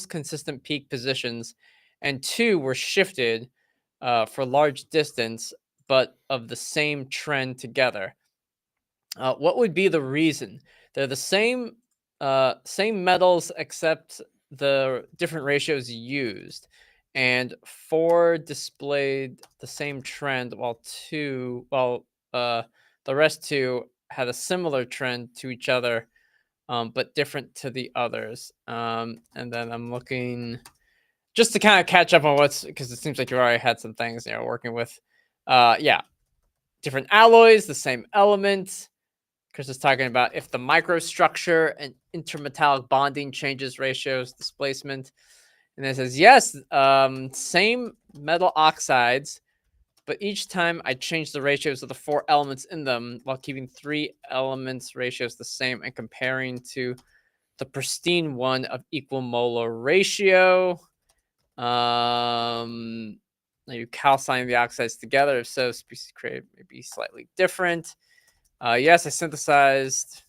consistent peak positions, and 2 were shifted for large distance, but of the same trend together. What would be the reason? They're the same metals, except the different ratios used, and 4 displayed the same trend, while the rest 2 had a similar trend to each other, but different to the others. And then I'm looking just to kind of catch up on because it seems like you already had some things working with. Different alloys, the same element. Chris is talking about if the microstructure and intermetallic bonding changes ratios, displacement. And it says, yes, same metal oxides, but each time I change the ratios of the 4 elements in them while keeping 3 elements ratios the same and comparing to the pristine one of equal molar ratio. You calcine the oxides together. If so, species created may be slightly different. Yes, I synthesized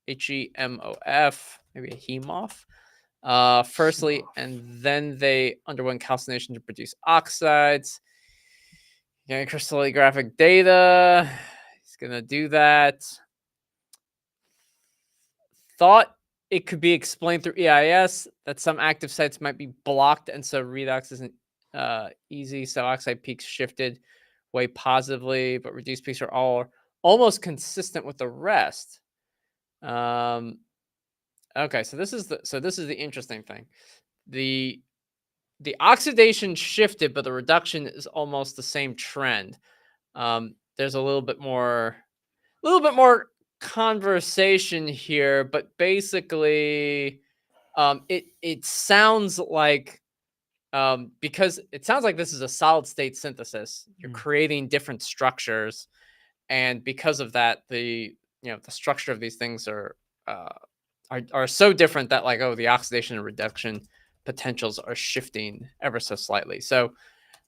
HEMOF, maybe a HEMOF, firstly, and then they underwent calcination to produce oxides. Getting crystallographic data. He's going to do that. Thought it could be explained through EIS that some active sites might be blocked, and so redox isn't easy. So oxide peaks shifted way positively, but reduced peaks are all almost consistent with the rest. Okay, so this is the interesting thing. The oxidation shifted, but the reduction is almost the same trend. There's a little bit more conversation here, but basically It sounds like, because it sounds like this is a solid state synthesis. You're creating different structures, and because of that, the structure of these things are so different that, like, oh, the oxidation and reduction potentials are shifting ever so slightly. So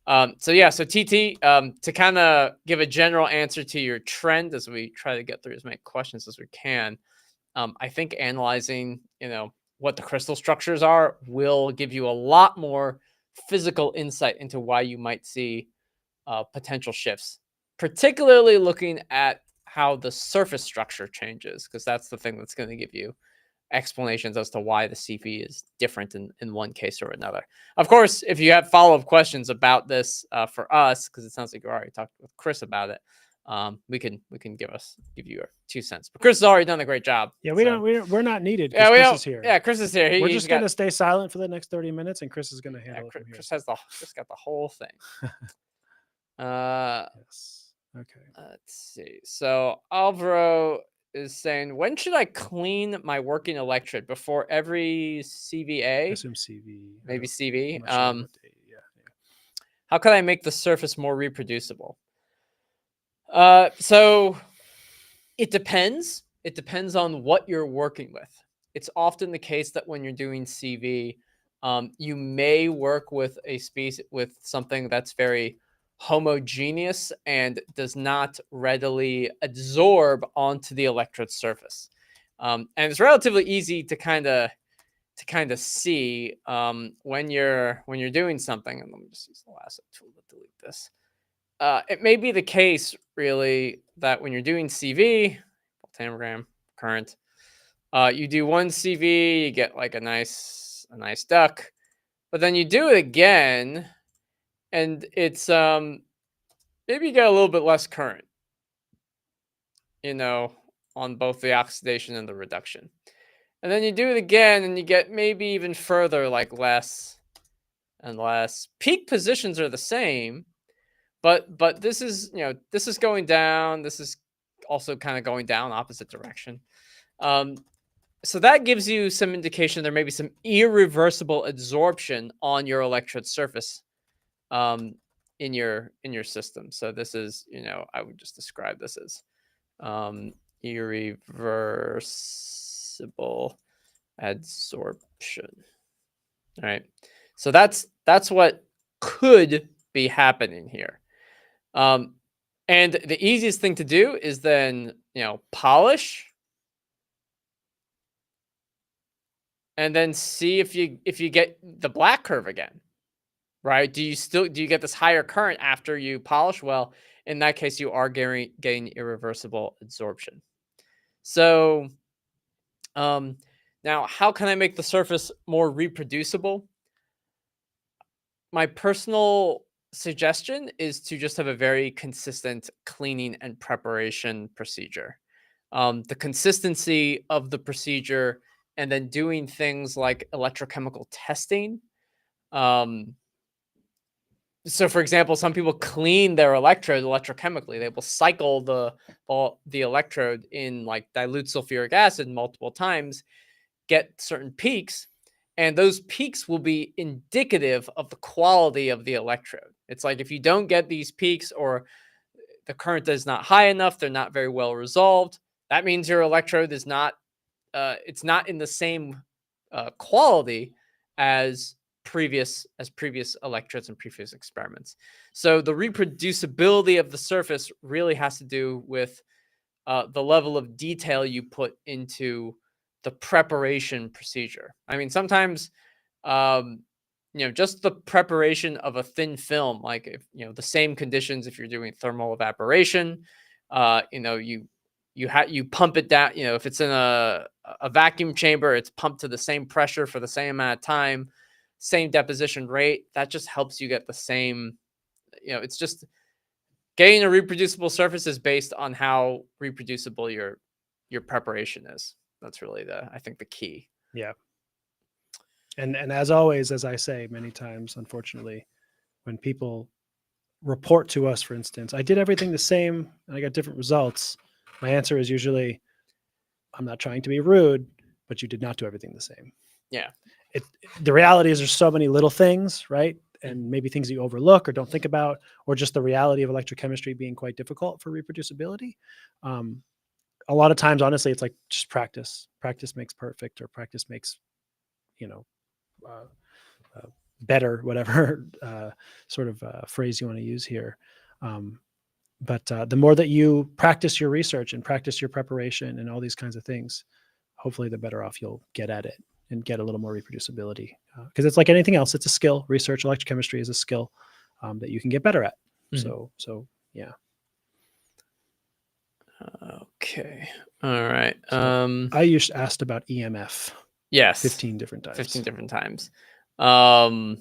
so TT, to kind of give a general answer to your trend as we try to get through as many questions as we can, I think analyzing, what the crystal structures are will give you a lot more physical insight into why you might see potential shifts, particularly looking at how the surface structure changes, because that's the thing that's going to give you explanations as to why the CV is different in one case or another. Of course, if you have follow-up questions about this for us, because it sounds like you already talked with Chris about it, we can give you your 2 cents. But Chris has already done a great job. Yeah, we're not needed. Yeah, Chris is here. Yeah, Chris is here. We're just gonna stay silent for the next 30 minutes, and Chris is gonna handle it from here. Chris got the whole thing. Yes. Okay. Let's see. So Alvaro is saying, when should I clean my working electrode? Before every CVA? I assume CV. Maybe CV. Yeah. How can I make the surface more reproducible? So it depends. It depends on what you're working with. It's often the case that when you're doing CV, you may work with with something that's very homogeneous and does not readily absorb onto the electrode surface. And it's relatively easy to kind of see when you're doing something. And let me just use the lasso tool to delete this. It may be the case, really, that when you're doing CV, voltammogram, current, you do one CV, you get like a nice duck, but then you do it again, and it's maybe you get a little bit less current, on both the oxidation and the reduction. And then you do it again, and you get maybe even further, like less and less. Peak positions are the same, but this is this is going down. This is also kind of going down opposite direction. So that gives you some indication there may be some irreversible adsorption on your electrode surface in your system. So this is, I would just describe this as irreversible adsorption. All right. So that's what could be happening here. And the easiest thing to do is then, polish, and then see if you get the black curve again, right? Do you get this higher current after you polish? Well, in that case, you are getting irreversible adsorption. So now, how can I make the surface more reproducible? My personal suggestion is to just have a very consistent cleaning and preparation procedure. The consistency of the procedure, and then doing things like electrochemical testing. So, for example, some people clean their electrode electrochemically. They will cycle the electrode in like dilute sulfuric acid multiple times, get certain peaks, and those peaks will be indicative of the quality of the electrode. It's like if you don't get these peaks, or the current is not high enough, they're not very well resolved, that means your electrode is not it's not in the same quality as previous electrodes and previous experiments. So the reproducibility of the surface really has to do with the level of detail you put into the preparation procedure. I mean, sometimes just the preparation of a thin film, like if the same conditions, if you're doing thermal evaporation, you pump it down. If it's in a vacuum chamber, it's pumped to the same pressure for the same amount of time, same deposition rate. That just helps you get the same. It's just getting a reproducible surface is based on how reproducible your preparation is. That's really I think the key. Yeah. And as always, as I say many times, unfortunately, when people report to us, for instance, I did everything the same and I got different results, my answer is usually, I'm not trying to be rude, but you did not do everything the same. Yeah. The reality is there's so many little things, right? And maybe things you overlook or don't think about, or just the reality of electrochemistry being quite difficult for reproducibility. A lot of times, honestly, it's like just practice. Practice makes perfect, or practice makes, better, whatever sort of phrase you want to use here. But the more that you practice your research and practice your preparation and all these kinds of things, hopefully the better off you'll get at it and get a little more reproducibility. Because it's like anything else, it's a skill. Research, electrochemistry is a skill that you can get better at. Mhm. So yeah. Okay. All right. So I used asked about EMF. Yes. 15 different times. 15 different times. So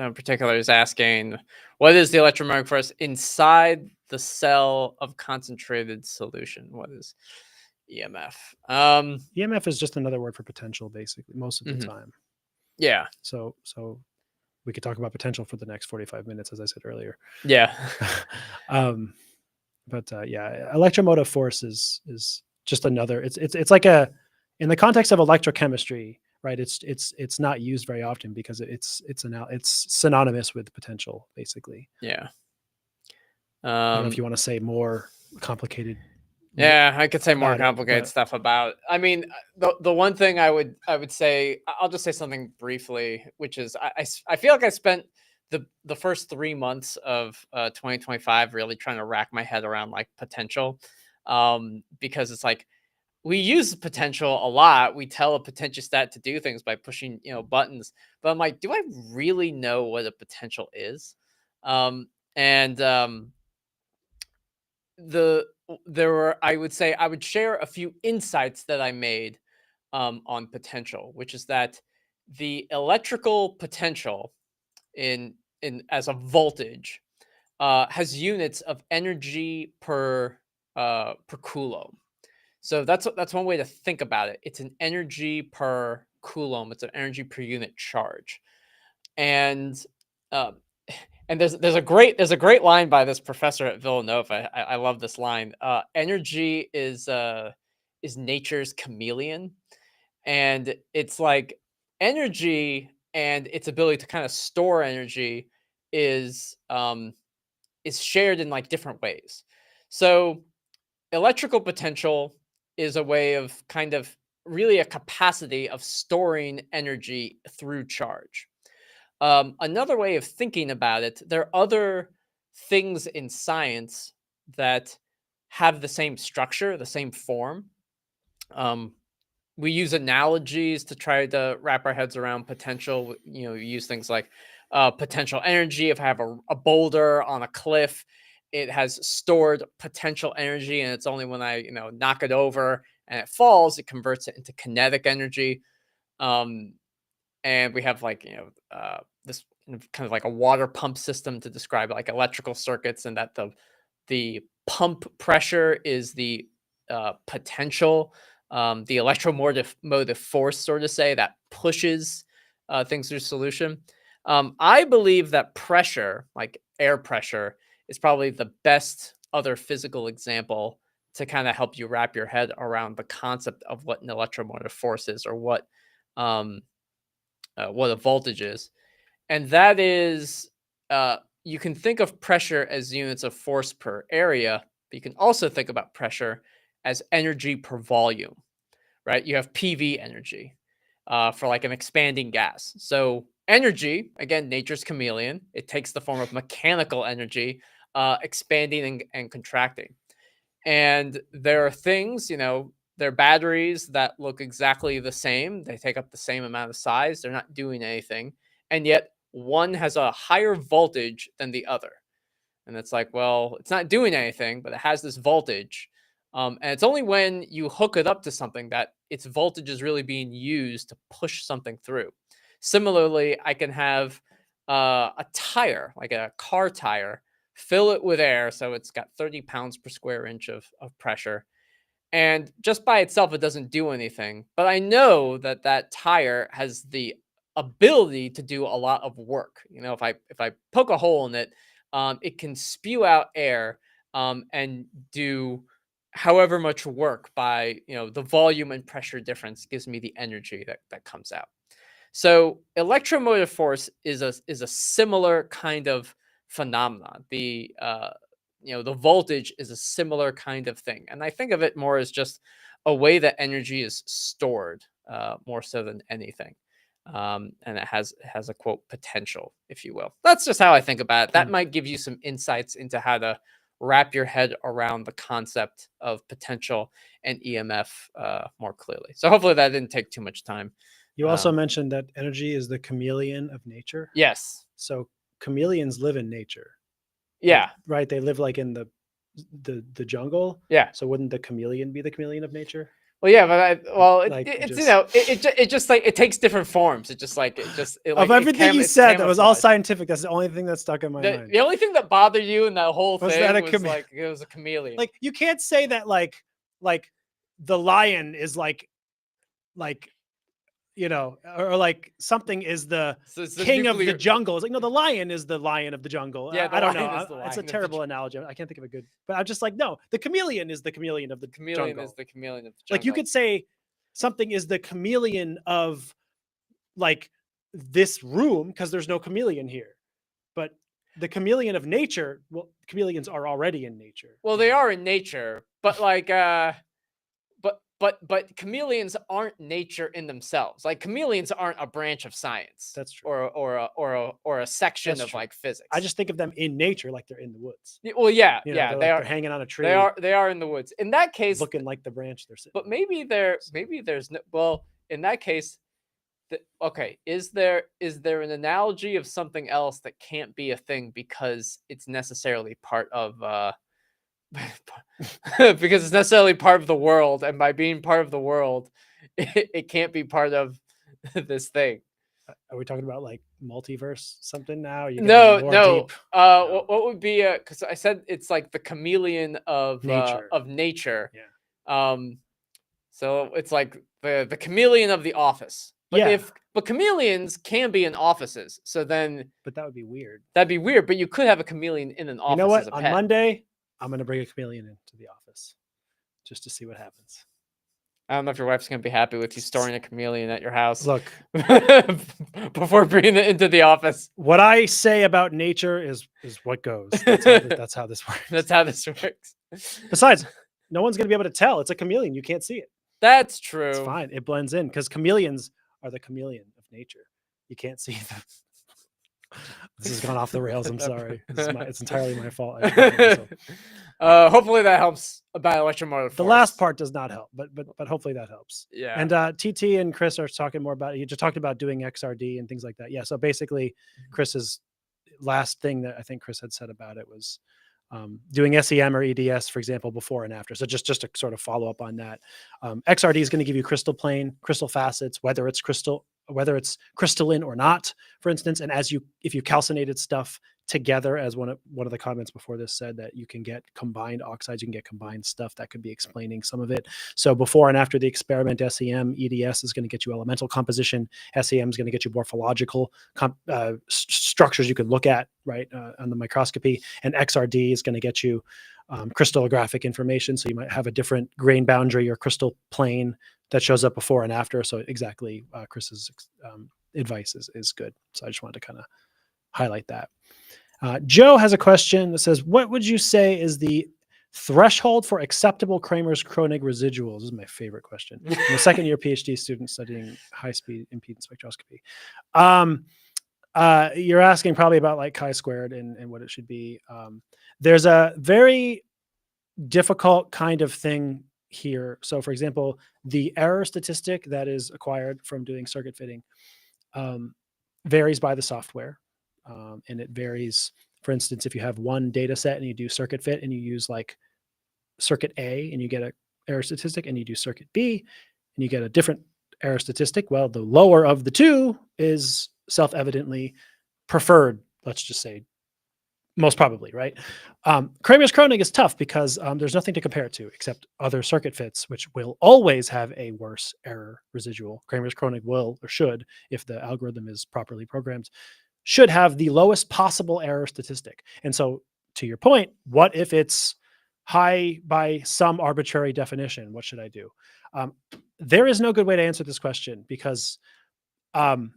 in particular is asking, what is the electromagnetic force inside the cell of concentrated solution? What is EMF? EMF is just another word for potential, basically, most of the time. Yeah. So we could talk about potential for the next 45 minutes, as I said earlier. Yeah. But yeah, electromotive force is just another. It's like in the context of electrochemistry, right? It's not used very often because it's synonymous with potential, basically. Yeah. I don't know if you want to say more complicated. Yeah, I could say more complicated but stuff about. I mean, the one thing I would say, I'll just say something briefly, which is I feel like I spent the first 3 months of 2025 really trying to rack my head around like potential, because it's like we use potential a lot. We tell a potentiostat to do things by pushing buttons, but I'm like, do I really know what a potential is? There were, I would say, I would share a few insights that I made on potential, which is that the electrical potential in as a voltage has units of energy per coulomb. So that's one way to think about it. It's an energy per coulomb. It's an energy per unit charge, and uh, there's a great line by this professor at Villanova. I love this line. Energy is nature's chameleon, and it's like energy and its ability to kind of store energy is shared in like different ways. So electrical potential is a way of kind of really a capacity of storing energy through charge. Another way of thinking about it, there are other things in science that have the same structure, the same form. We use analogies to try to wrap our heads around potential. We use things like potential energy. If I have a boulder on a cliff, it has stored potential energy, and it's only when I knock it over and it falls, it converts it into kinetic energy. And we have like this kind of like a water pump system to describe like electrical circuits, and that the pump pressure is the potential, the electromotive force, sort of say, that pushes things through solution. I believe that pressure, like air pressure, is probably the best other physical example to kind of help you wrap your head around the concept of what an electromotive force is, or what a voltage is. And that is, you can think of pressure as units of force per area, but you can also think about pressure as energy per volume, right? You have PV energy for like an expanding gas. So energy, again, nature's chameleon, it takes the form of mechanical energy, expanding and contracting. And there are things, there are batteries that look exactly the same. They take up the same amount of size. They're not doing anything. And yet one has a higher voltage than the other. And it's like, well, it's not doing anything, but it has this voltage. And it's only when you hook it up to something that its voltage is really being used to push something through. Similarly, I can have a tire, like a car tire, fill it with air. So it's got 30 pounds per square inch of pressure. And just by itself, it doesn't do anything. But I know that that tire has the ability to do a lot of work. If I poke a hole in it, it can spew out air and do however much work by, the volume and pressure difference gives me the energy that comes out. So electromotive force is a similar kind of phenomenon. The voltage is a similar kind of thing, and I think of it more as just a way that energy is stored, more so than anything. And it has a quote potential, if you will. That's just how I think about it. That might give you some insights into how to wrap your head around the concept of potential and EMF more clearly. So hopefully that didn't take too much time. You also mentioned that energy is the chameleon of nature. Yes. So chameleons live in nature. Yeah. Right. They live like in the jungle. Yeah. So wouldn't the chameleon be the chameleon of nature? Well, yeah, but it just like it takes different forms. Of everything you said, that was all scientific. That's the only thing that stuck in my mind. The only thing that bothered you in that whole thing was like it was a chameleon. Like you can't say that like the lion is like or like something is the king of the jungle. It's like, no, the lion is the lion of the jungle. Yeah, I don't know. It's a terrible analogy. I can't think of a good, but I'm just like, no, the chameleon is the chameleon of the jungle. Is the chameleon of the jungle. Like you could say something is the chameleon of like this room because there's no chameleon here. But the chameleon of nature, well, chameleons are already in nature. Well, they are in nature, but like But chameleons aren't nature in themselves. Like chameleons aren't a branch of science. That's true. Or a section of like physics. I just think of them in nature, like they're in the woods. Well, yeah, they're hanging on a tree. They are in the woods. In that case, looking like the branch they're sitting. But maybe there's no. Well, in that case, okay. Is there an analogy of something else that can't be a thing because it's necessarily part of because it's necessarily part of the world, and by being part of the world, it can't be part of this thing. Are we talking about like multiverse something now? No. What would be because I said it's like the chameleon of nature. Yeah. So it's like the chameleon of the office. But chameleons can be in offices. So then. But that would be weird. That'd be weird. But you could have a chameleon in an office. You know what? On Monday, I'm going to bring a chameleon into the office just to see what happens. I don't know if your wife's going to be happy with you storing a chameleon at your house. Look, before bringing it into the office. What I say about nature is what goes. That's how this works. That's how this works. Besides, no one's going to be able to tell. It's a chameleon. You can't see it. That's true. It's fine. It blends in because chameleons are the chameleon of nature. You can't see them. This has gone off the rails. I'm sorry. It's entirely my fault. Hopefully that helps about electromotive force. The last part does not help, but hopefully that helps. Yeah. And TT and Chris are talking more about it. You just talked about doing XRD and things like that. Yeah. So basically, Chris's last thing that I think Chris had said about it was doing SEM or EDS, for example, before and after. So just to sort of follow up on that, XRD is going to give you crystal plane, crystal facets, whether it's crystalline or not, for instance. And if you calcinated stuff together, as one of the comments before this said, that you can get combined oxides, you can get combined stuff, that could be explaining some of it. So before and after the experiment, SEM, EDS is going to get you elemental composition. SEM is going to get you morphological structures you can look at, right, on the microscopy. And XRD is going to get you crystallographic information. So you might have a different grain boundary or crystal plane that shows up before and after. So exactly, Chris's advice is good. So I just wanted to kind of highlight that. Joe has a question that says, what would you say is the threshold for acceptable Kramers-Kronig residuals? This is my favorite question. I'm a second-year PhD student studying high-speed impedance spectroscopy. You're asking probably about like chi-squared and what it should be. There's a very difficult kind of thing here. So for example, the error statistic that is acquired from doing circuit fitting varies by the software. And it varies, for instance, if you have one data set and you do circuit fit and you use like circuit A and you get an error statistic, and you do circuit B and you get a different error statistic, well, the lower of the two is self-evidently preferred, let's just say, most probably, right? Kramers-Kronig is tough because there's nothing to compare it to except other circuit fits, which will always have a worse error residual. Kramers-Kronig will, or should, if the algorithm is properly programmed, should have the lowest possible error statistic. And so to your point, what if it's high by some arbitrary definition. What should I do? There is no good way to answer this question because I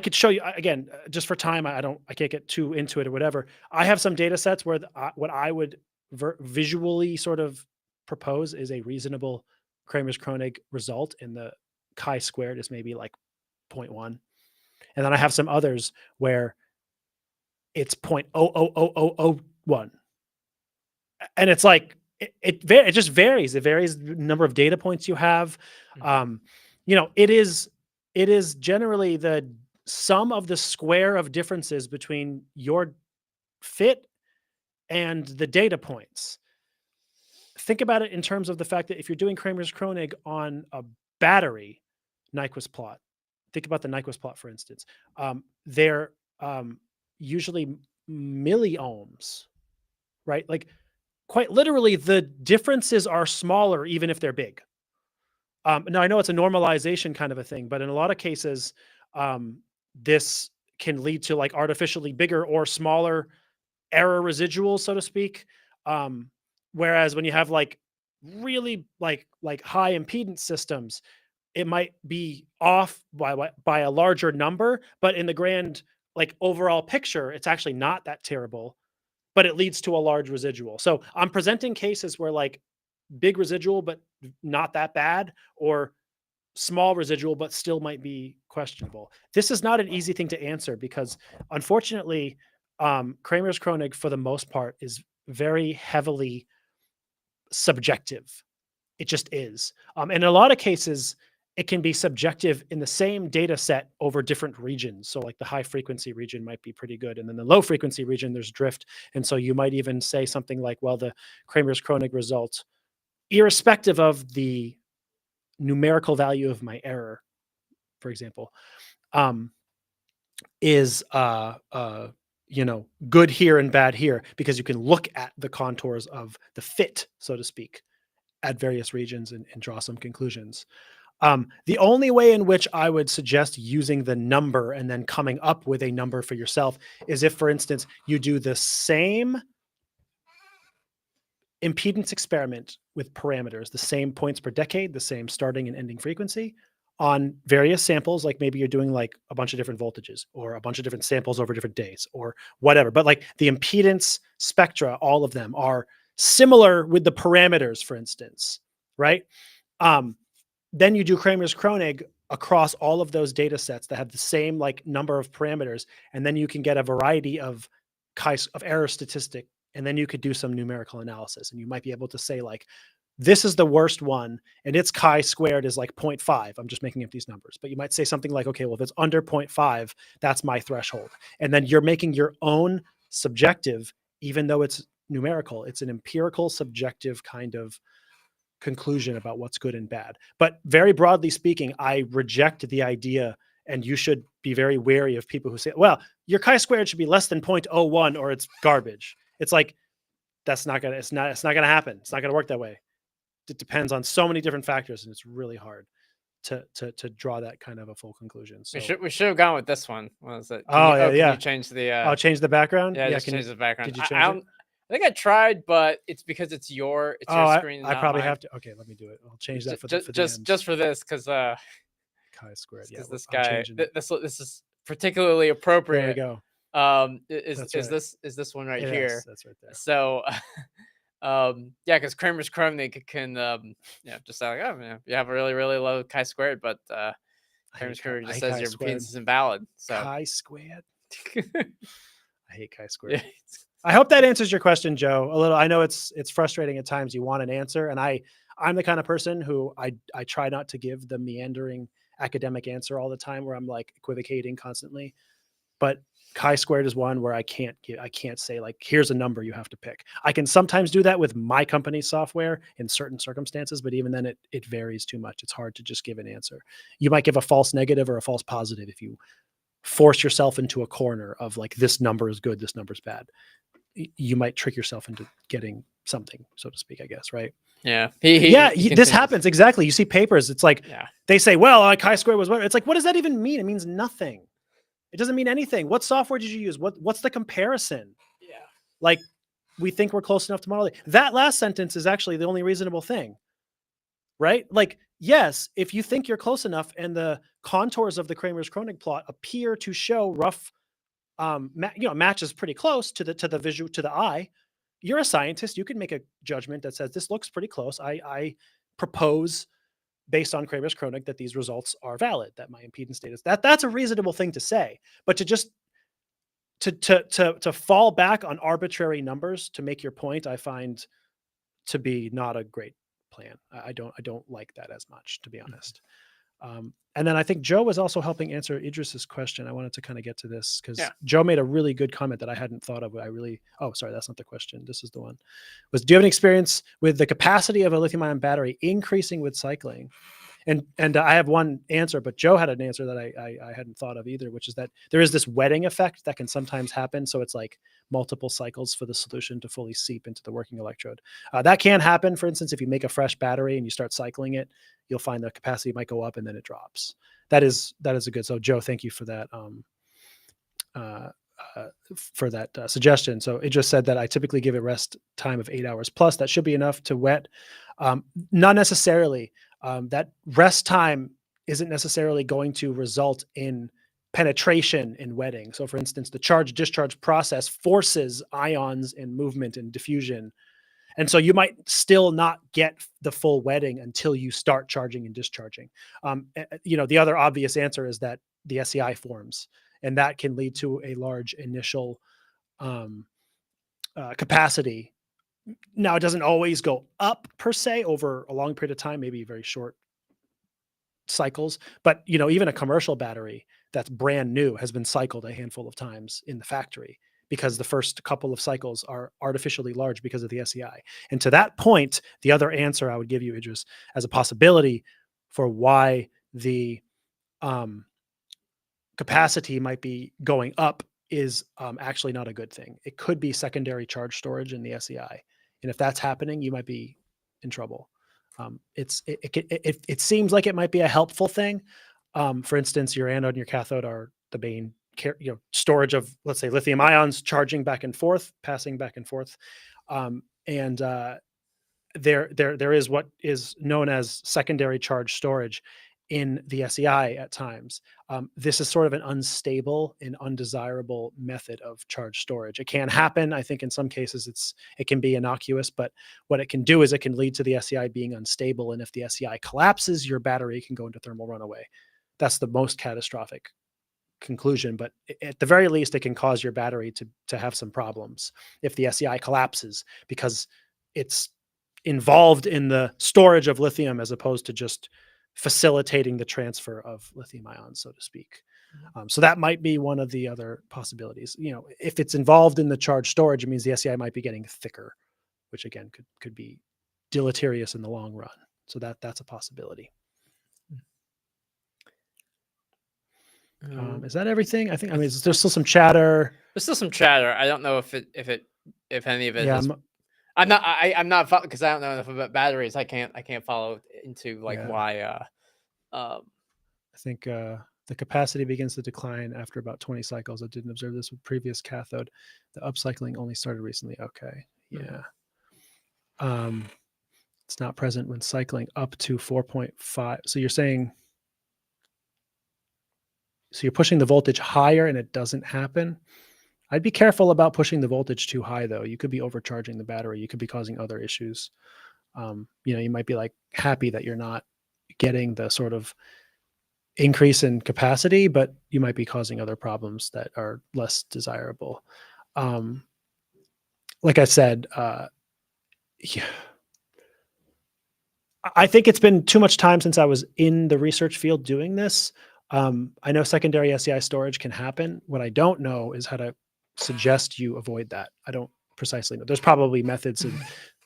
could show you again, just for time. I can't get too into it or whatever. I have some data sets where what I would visually sort of propose is a reasonable Kramers-Kronig result, and the chi-squared is maybe like 0.1. And then I have some others where it's 0.00001. And it's like, it just varies. It varies the number of data points you have. It is generally the sum of the square of differences between your fit and the data points. Think about it in terms of the fact that if you're doing Kramers-Kronig on a battery Nyquist plot, think about the Nyquist plot, for instance. They're usually milliohms, right? Like quite literally, the differences are smaller even if they're big. Now, I know it's a normalization kind of a thing, but in a lot of cases, this can lead to like artificially bigger or smaller error residuals, so to speak. Whereas when you have like really like high impedance systems, it might be off by a larger number, but in the grand like overall picture, it's actually not that terrible, but it leads to a large residual. So I'm presenting cases where like big residual, but not that bad, or small residual, but still might be questionable. This is not an easy thing to answer because unfortunately, Kramers-Kronig for the most part is very heavily subjective. It just is. And in a lot of cases, it can be subjective in the same data set over different regions. So like the high frequency region might be pretty good. And then the low frequency region, there's drift. And so you might even say something like, well, the Kramers-Kronig result, irrespective of the numerical value of my error, for example, is good here and bad here, because you can look at the contours of the fit, so to speak, at various regions and draw some conclusions. The only way in which I would suggest using the number and then coming up with a number for yourself is if, for instance, you do the same impedance experiment with parameters, the same points per decade, the same starting and ending frequency on various samples. Like maybe you're doing like a bunch of different voltages or a bunch of different samples over different days or whatever. But like the impedance spectra, all of them are similar with the parameters, for instance, right? Then you do Kramers-Kronig across all of those data sets that have the same like number of parameters. And then you can get a variety of error statistic. And then you could do some numerical analysis, and you might be able to say like, this is the worst one and its chi-squared is like 0.5. I'm just making up these numbers, but you might say something like, okay, well, if it's under 0.5, that's my threshold. And then you're making your own subjective, even though it's numerical, it's an empirical subjective kind of conclusion about what's good and bad. But very broadly speaking, I reject the idea, and you should be very wary of people who say, well, your chi-squared should be less than 0.01 or it's garbage. It's like, it's not gonna happen. It's not gonna work that way. It depends on so many different factors, and it's really hard to draw that kind of a full conclusion. So we should have gone with this one. What was it? Can you change the I'll change the background. Yeah, just change the background. Did you change it? I think I tried, but it's because it's your screen. I probably have to. Okay, let me do it. I'll change that for just for this, because chi-squared. Yeah, this guy. This is particularly appropriate. There we go. Is this one right here? That's right there. So, yeah, because Kramers-Kronig can, just say like, oh, man, you have a really, really low chi-squared, but Kramers-Kronig just says your impedance is invalid. So chi-squared. I hate chi-squared. I hope that answers your question, Joe. A little. I know it's frustrating at times. You want an answer, and I'm the kind of person who I try not to give the meandering academic answer all the time, where I'm like equivocating constantly. But chi-squared is one where I can't say like, here's a number you have to pick. I can sometimes do that with my company's software in certain circumstances, but even then it varies too much. It's hard to just give an answer. You might give a false negative or a false positive if you force yourself into a corner of like, this number is good, this number is bad. You might trick yourself into getting something, so to speak, I guess, right? Yeah. This happens. Exactly. You see papers. It's like, they say, well, chi-squared was whatever. It's like, what does that even mean? It means nothing. It doesn't mean anything. What software did you use? What's the comparison? Yeah. Like, we think we're close enough to Model A. That last sentence is actually the only reasonable thing, right? Like, yes, if you think you're close enough and the contours of the Kramers-Kronig plot appear to show rough, matches pretty close to the visual, to the eye, you're a scientist. You can make a judgment that says this looks pretty close. I propose, based on Kramers-Kronig, that these results are valid, that my impedance data is that's a reasonable thing to say. But to just to fall back on arbitrary numbers to make your point, I find to be not a great plan. I don't like that as much, to be honest. And then I think Joe was also helping answer Idris's question. I wanted to kind of get to this because Joe made a really good comment that I hadn't thought of. Oh, sorry, that's not the question. This is the one. Do you have any experience with the capacity of a lithium-ion battery increasing with cycling? And I have one answer, but Joe had an answer that I hadn't thought of either, which is that there is this wetting effect that can sometimes happen. So it's like multiple cycles for the solution to fully seep into the working electrode. That can happen. For instance, if you make a fresh battery and you start cycling it, you'll find the capacity might go up and then it drops. That is a good. So Joe, thank you for that. Suggestion. So it just said that I typically give a rest time of 8 hours plus. That should be enough to wet. Not necessarily. That rest time isn't necessarily going to result in penetration in wetting. So for instance, the charge-discharge process forces ions in movement and diffusion. And so you might still not get the full wetting until you start charging and discharging. The other obvious answer is that the SEI forms, and that can lead to a large initial capacity. Now, it doesn't always go up per se over a long period of time, maybe very short cycles. But, even a commercial battery that's brand new has been cycled a handful of times in the factory because the first couple of cycles are artificially large because of the SEI. And to that point, the other answer I would give you, Idris, as a possibility for why the capacity might be going up is actually not a good thing. It could be secondary charge storage in the SEI. And if that's happening, you might be in trouble. It seems like it might be a helpful thing. For instance, your anode and your cathode are the main storage of, let's say, lithium ions charging back and forth, passing back and forth. There is what is known as secondary charge storage in the SEI at times. This is sort of an unstable and undesirable method of charge storage. It can happen. I think in some cases it can be innocuous, but what it can do is it can lead to the SEI being unstable. And if the SEI collapses, your battery can go into thermal runaway. That's the most catastrophic conclusion, but at the very least, it can cause your battery to have some problems if the SEI collapses because it's involved in the storage of lithium as opposed to just facilitating the transfer of lithium ions, so to speak. So that might be one of the other possibilities. If it's involved in the charge storage, it means the SEI might be getting thicker, which again could be deleterious in the long run. So that's a possibility. Is that everything? There's still some chatter. There's still some chatter. I don't know if any of it. Yeah, I'm not because I don't know enough about batteries. I can't follow into why. I think the capacity begins to decline after about 20 cycles. I didn't observe this with previous cathode. The upcycling only started recently. Okay, yeah. It's not present when cycling up to 4.5. So you're saying. So you're pushing the voltage higher and it doesn't happen. I'd be careful about pushing the voltage too high, though. You could be overcharging the battery. You could be causing other issues. You might be happy that you're not getting the sort of increase in capacity, but you might be causing other problems that are less desirable. Like I said, I think it's been too much time since I was in the research field doing this. I know secondary SEI storage can happen. What I don't know is how to suggest you avoid that. I don't precisely know. There's probably methods and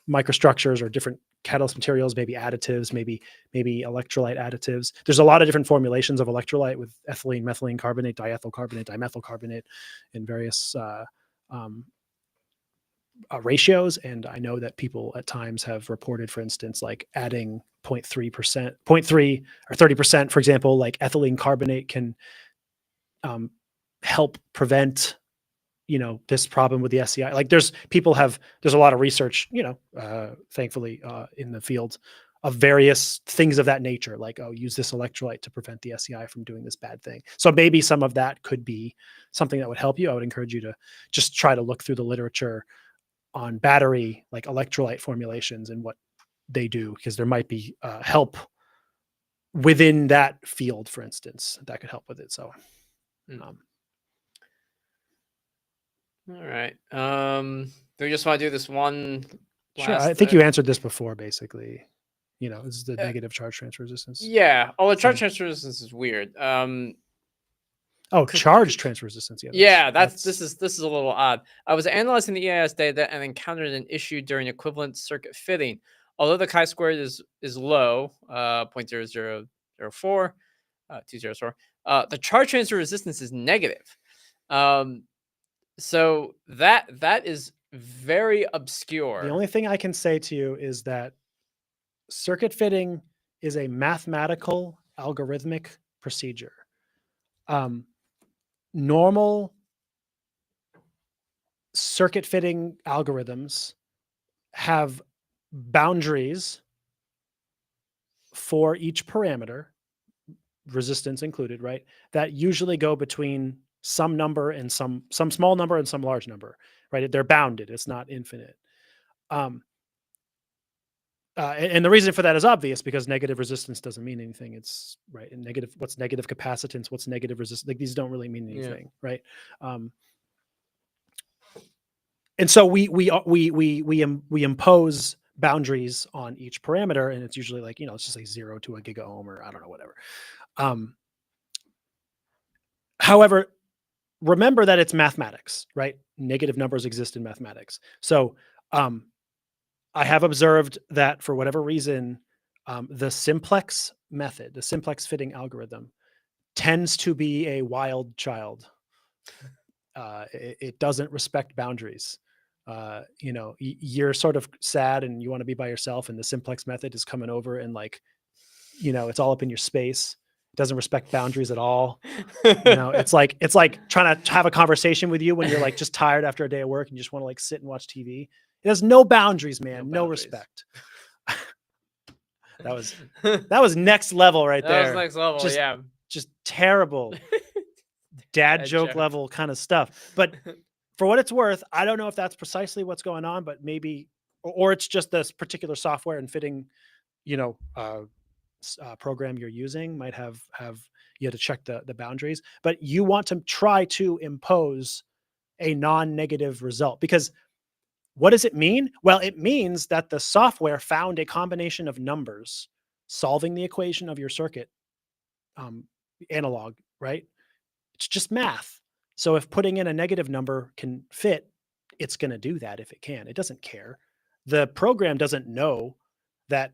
microstructures or different catalyst materials, maybe additives, maybe electrolyte additives. There's a lot of different formulations of electrolyte with ethylene, methylene carbonate, diethyl carbonate, dimethyl carbonate in various ratios. And I know that people at times have reported, for instance, adding 0.3% or 30%, for example, ethylene carbonate can help prevent this problem with the SCI. Like there's a lot of research, thankfully, in the field of various things of that nature, like, use this electrolyte to prevent the SCI from doing this bad thing. So maybe some of that could be something that would help you. I would encourage you to just try to look through the literature on battery, like electrolyte formulations and what they do, because there might be help within that field, for instance, that could help with it. So, all right. Do we just want to do this one? Sure. I think you answered this before, basically. This is the negative charge transfer resistance. Yeah. Oh, the charge transfer resistance is weird. Charge transfer resistance. Yeah. This is a little odd. I was analyzing the EIS data and encountered an issue during equivalent circuit fitting. Although the chi-squared is low, 0.0004, 204, the charge transfer resistance is negative. So that is very obscure. The only thing I can say to you is that circuit fitting is a mathematical algorithmic procedure. Normal circuit fitting algorithms have boundaries for each parameter, resistance included, right? That usually go between some number and some small number and some large number, right? They're bounded. It's not infinite. And the reason for that is obvious, because negative resistance doesn't mean anything. It's right. And what's negative capacitance? What's negative resistance? Like, these don't really mean anything, right? And so we impose boundaries on each parameter, and it's usually like, it's just like 0 to a giga ohm, or I don't know, whatever. However, remember that it's mathematics, right? Negative numbers exist in mathematics. So I have observed that for whatever reason, the simplex method, the simplex fitting algorithm, tends to be a wild child. It doesn't respect boundaries. You're sort of sad and you want to be by yourself, and the simplex method is coming over and it's all up in your space. It doesn't respect boundaries at all. It's like trying to have a conversation with you when you're just tired after a day of work and you just want to sit and watch TV. It has no boundaries, man. No respect. That was next level right there. That was next level, just terrible dad joke level kind of stuff. But for what it's worth, I don't know if that's precisely what's going on, but maybe, or it's just this particular software and fitting, program you're using might have you have to check the boundaries. But you want to try to impose a non-negative result, because what does it mean? Well, it means that the software found a combination of numbers solving the equation of your circuit, analog, right? It's just math. So if putting in a negative number can fit, it's going to do that if it can. It doesn't care. The program doesn't know that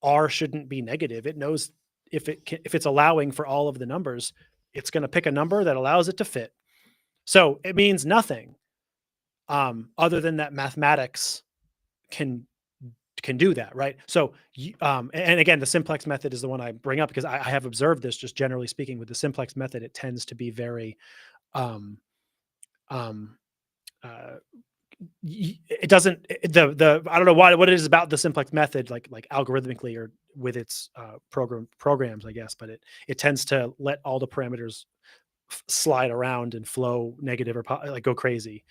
R shouldn't be negative. It knows if it's allowing for all of the numbers, it's going to pick a number that allows it to fit. So it means nothing other than that mathematics can do that, right? So, and again, the simplex method is the one I bring up because I have observed this, just generally speaking, with the simplex method, it tends to be very, it doesn't, I don't know what it is about the simplex method, like algorithmically or with its programs, I guess, but it tends to let all the parameters slide around and flow negative or go crazy.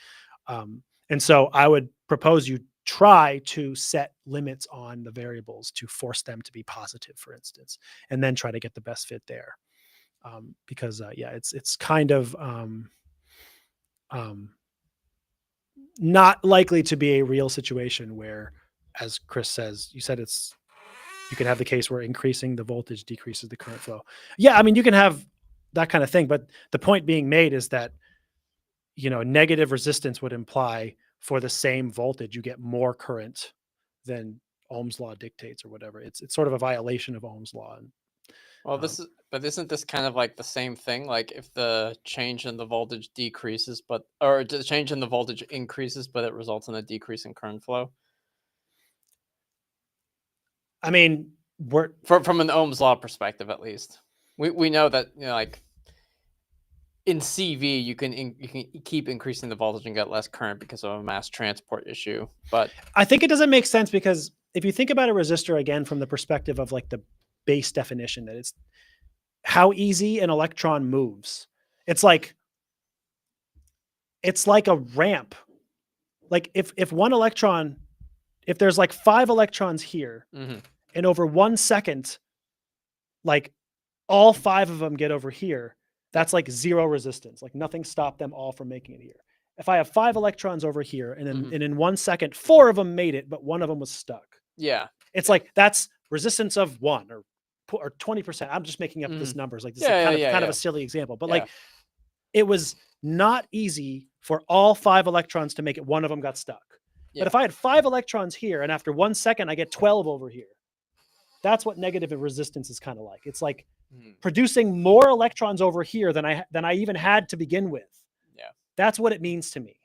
And so I would propose you try to set limits on the variables to force them to be positive, for instance, and then try to get the best fit there. Because it's kind of not likely to be a real situation where, as Chris says, you said you can have the case where increasing the voltage decreases the current flow. Yeah, I mean, you can have that kind of thing, but the point being made is that, negative resistance would imply for the same voltage, you get more current than Ohm's law dictates or whatever. It's sort of a violation of Ohm's law. Well, but isn't this kind of like the same thing? Like if the change in the voltage decreases, or the change in the voltage increases, but it results in a decrease in current flow? I mean, from an Ohm's law perspective, at least, we know that, in CV, you can keep increasing the voltage and get less current because of a mass transport issue. But I think it doesn't make sense because if you think about a resistor again from the perspective of like the base definition, that it's how easy an electron moves. It's like a ramp. Like if one electron, if there's like 5 electrons here, and over 1 second, like all 5 of them get over here, that's like 0 resistance. Like nothing stopped them all from making it here. If I have 5 electrons over here, and then and in 1 second, 4 of them made it, but 1 of them was stuck. Yeah, it's like that's resistance of 1 or 20%. I'm just making up this numbers. Like this is kind of a silly example, but like it was not easy for all 5 electrons to make it. 1 of them got stuck. But if I had 5 electrons here, and after 1 second I get 12 over here, that's what negative resistance is kind of like. It's like producing more electrons over here than I even had to begin with. Yeah, that's what it means to me,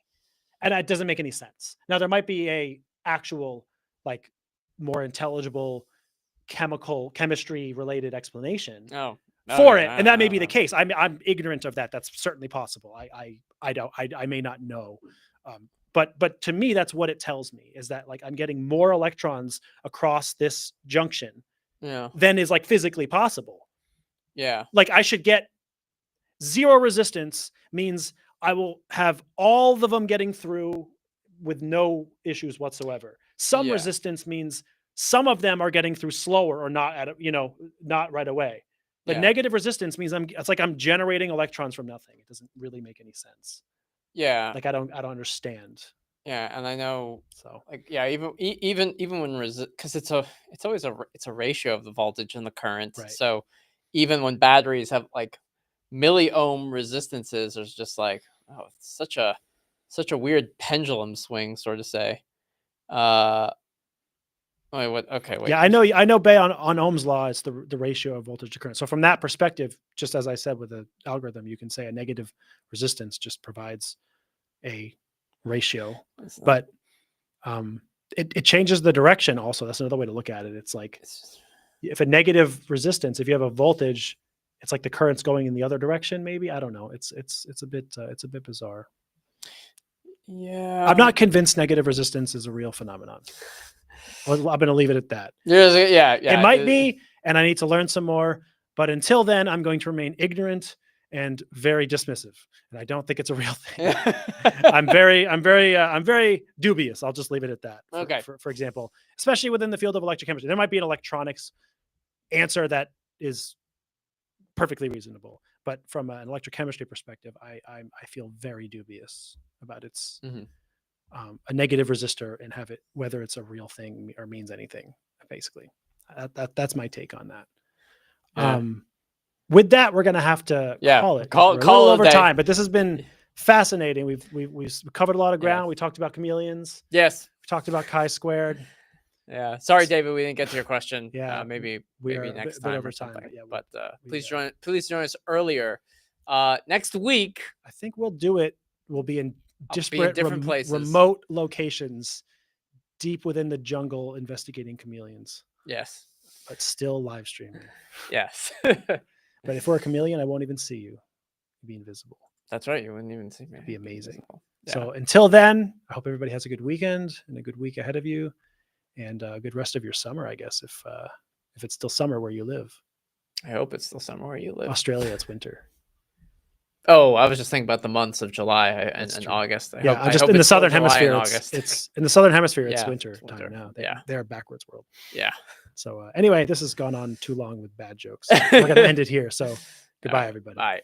and that doesn't make any sense. Now there might be a actual like more intelligible chemistry related explanation for it, and that may be the case. I'm ignorant of that. That's certainly possible. I may not know, but to me that's what it tells me, is that like I'm getting more electrons across this junction than is like physically possible. Yeah, like I should get 0 resistance means I will have all of them getting through with no issues whatsoever. Some resistance means some of them are getting through slower or not not right away. But negative resistance means it's like I'm generating electrons from nothing. It doesn't really make any sense. Yeah, like I don't understand. Yeah, and I know, so like, even when because it's always a ratio of the voltage and the current. Right. So even when batteries have like milliohm resistances, there's just like, oh, it's such a weird pendulum swing, sort of say. Wait, what? Okay, wait. Yeah, I know. Bay on Ohm's law, it's the ratio of voltage to current. So from that perspective, just as I said with the algorithm, you can say a negative resistance just provides a ratio, but it changes the direction. Also, that's another way to look at it. It's like if a negative resistance, if you have a voltage, it's like the current's going in the other direction. Maybe, I don't know. It's a bit bizarre. Yeah, I'm not convinced negative resistance is a real phenomenon. I'm going to leave it at that. It might be, and I need to learn some more. But until then, I'm going to remain ignorant and very dismissive. And I don't think it's a real thing. I'm very dubious. I'll just leave it at that. For example, especially within the field of electrochemistry, there might be an electronics answer that is perfectly reasonable. But from an electrochemistry perspective, I feel very dubious about its. A negative resistor and have it, whether it's a real thing or means anything, basically. That's my take on that. With that, we're going to have to call it. Call over time, but this has been fascinating. We've covered a lot of ground. We talked about chameleons. Yes. We talked about chi-squared. Yeah. Sorry, David, we didn't get to your question. Maybe next time or something. But please join us earlier. Next week, I think we'll do it. We'll be in different places, remote locations, deep within the jungle, investigating chameleons. Yes, but still live streaming. Yes. But if we're a chameleon, I won't even see you. You'd be invisible. That's right. You wouldn't even see me. It'd be amazing. So until then, I hope everybody has a good weekend and a good week ahead of you, and a good rest of your summer, I guess, if it's still summer where you live. I hope it's still summer where you live. Australia, it's winter. Oh, I was just thinking about the months of July and August. In the southern hemisphere, it's in the southern hemisphere. It's winter time now. They're a backwards world. Yeah. So anyway, this has gone on too long with bad jokes. We're gonna end it here. So goodbye, everybody. Bye.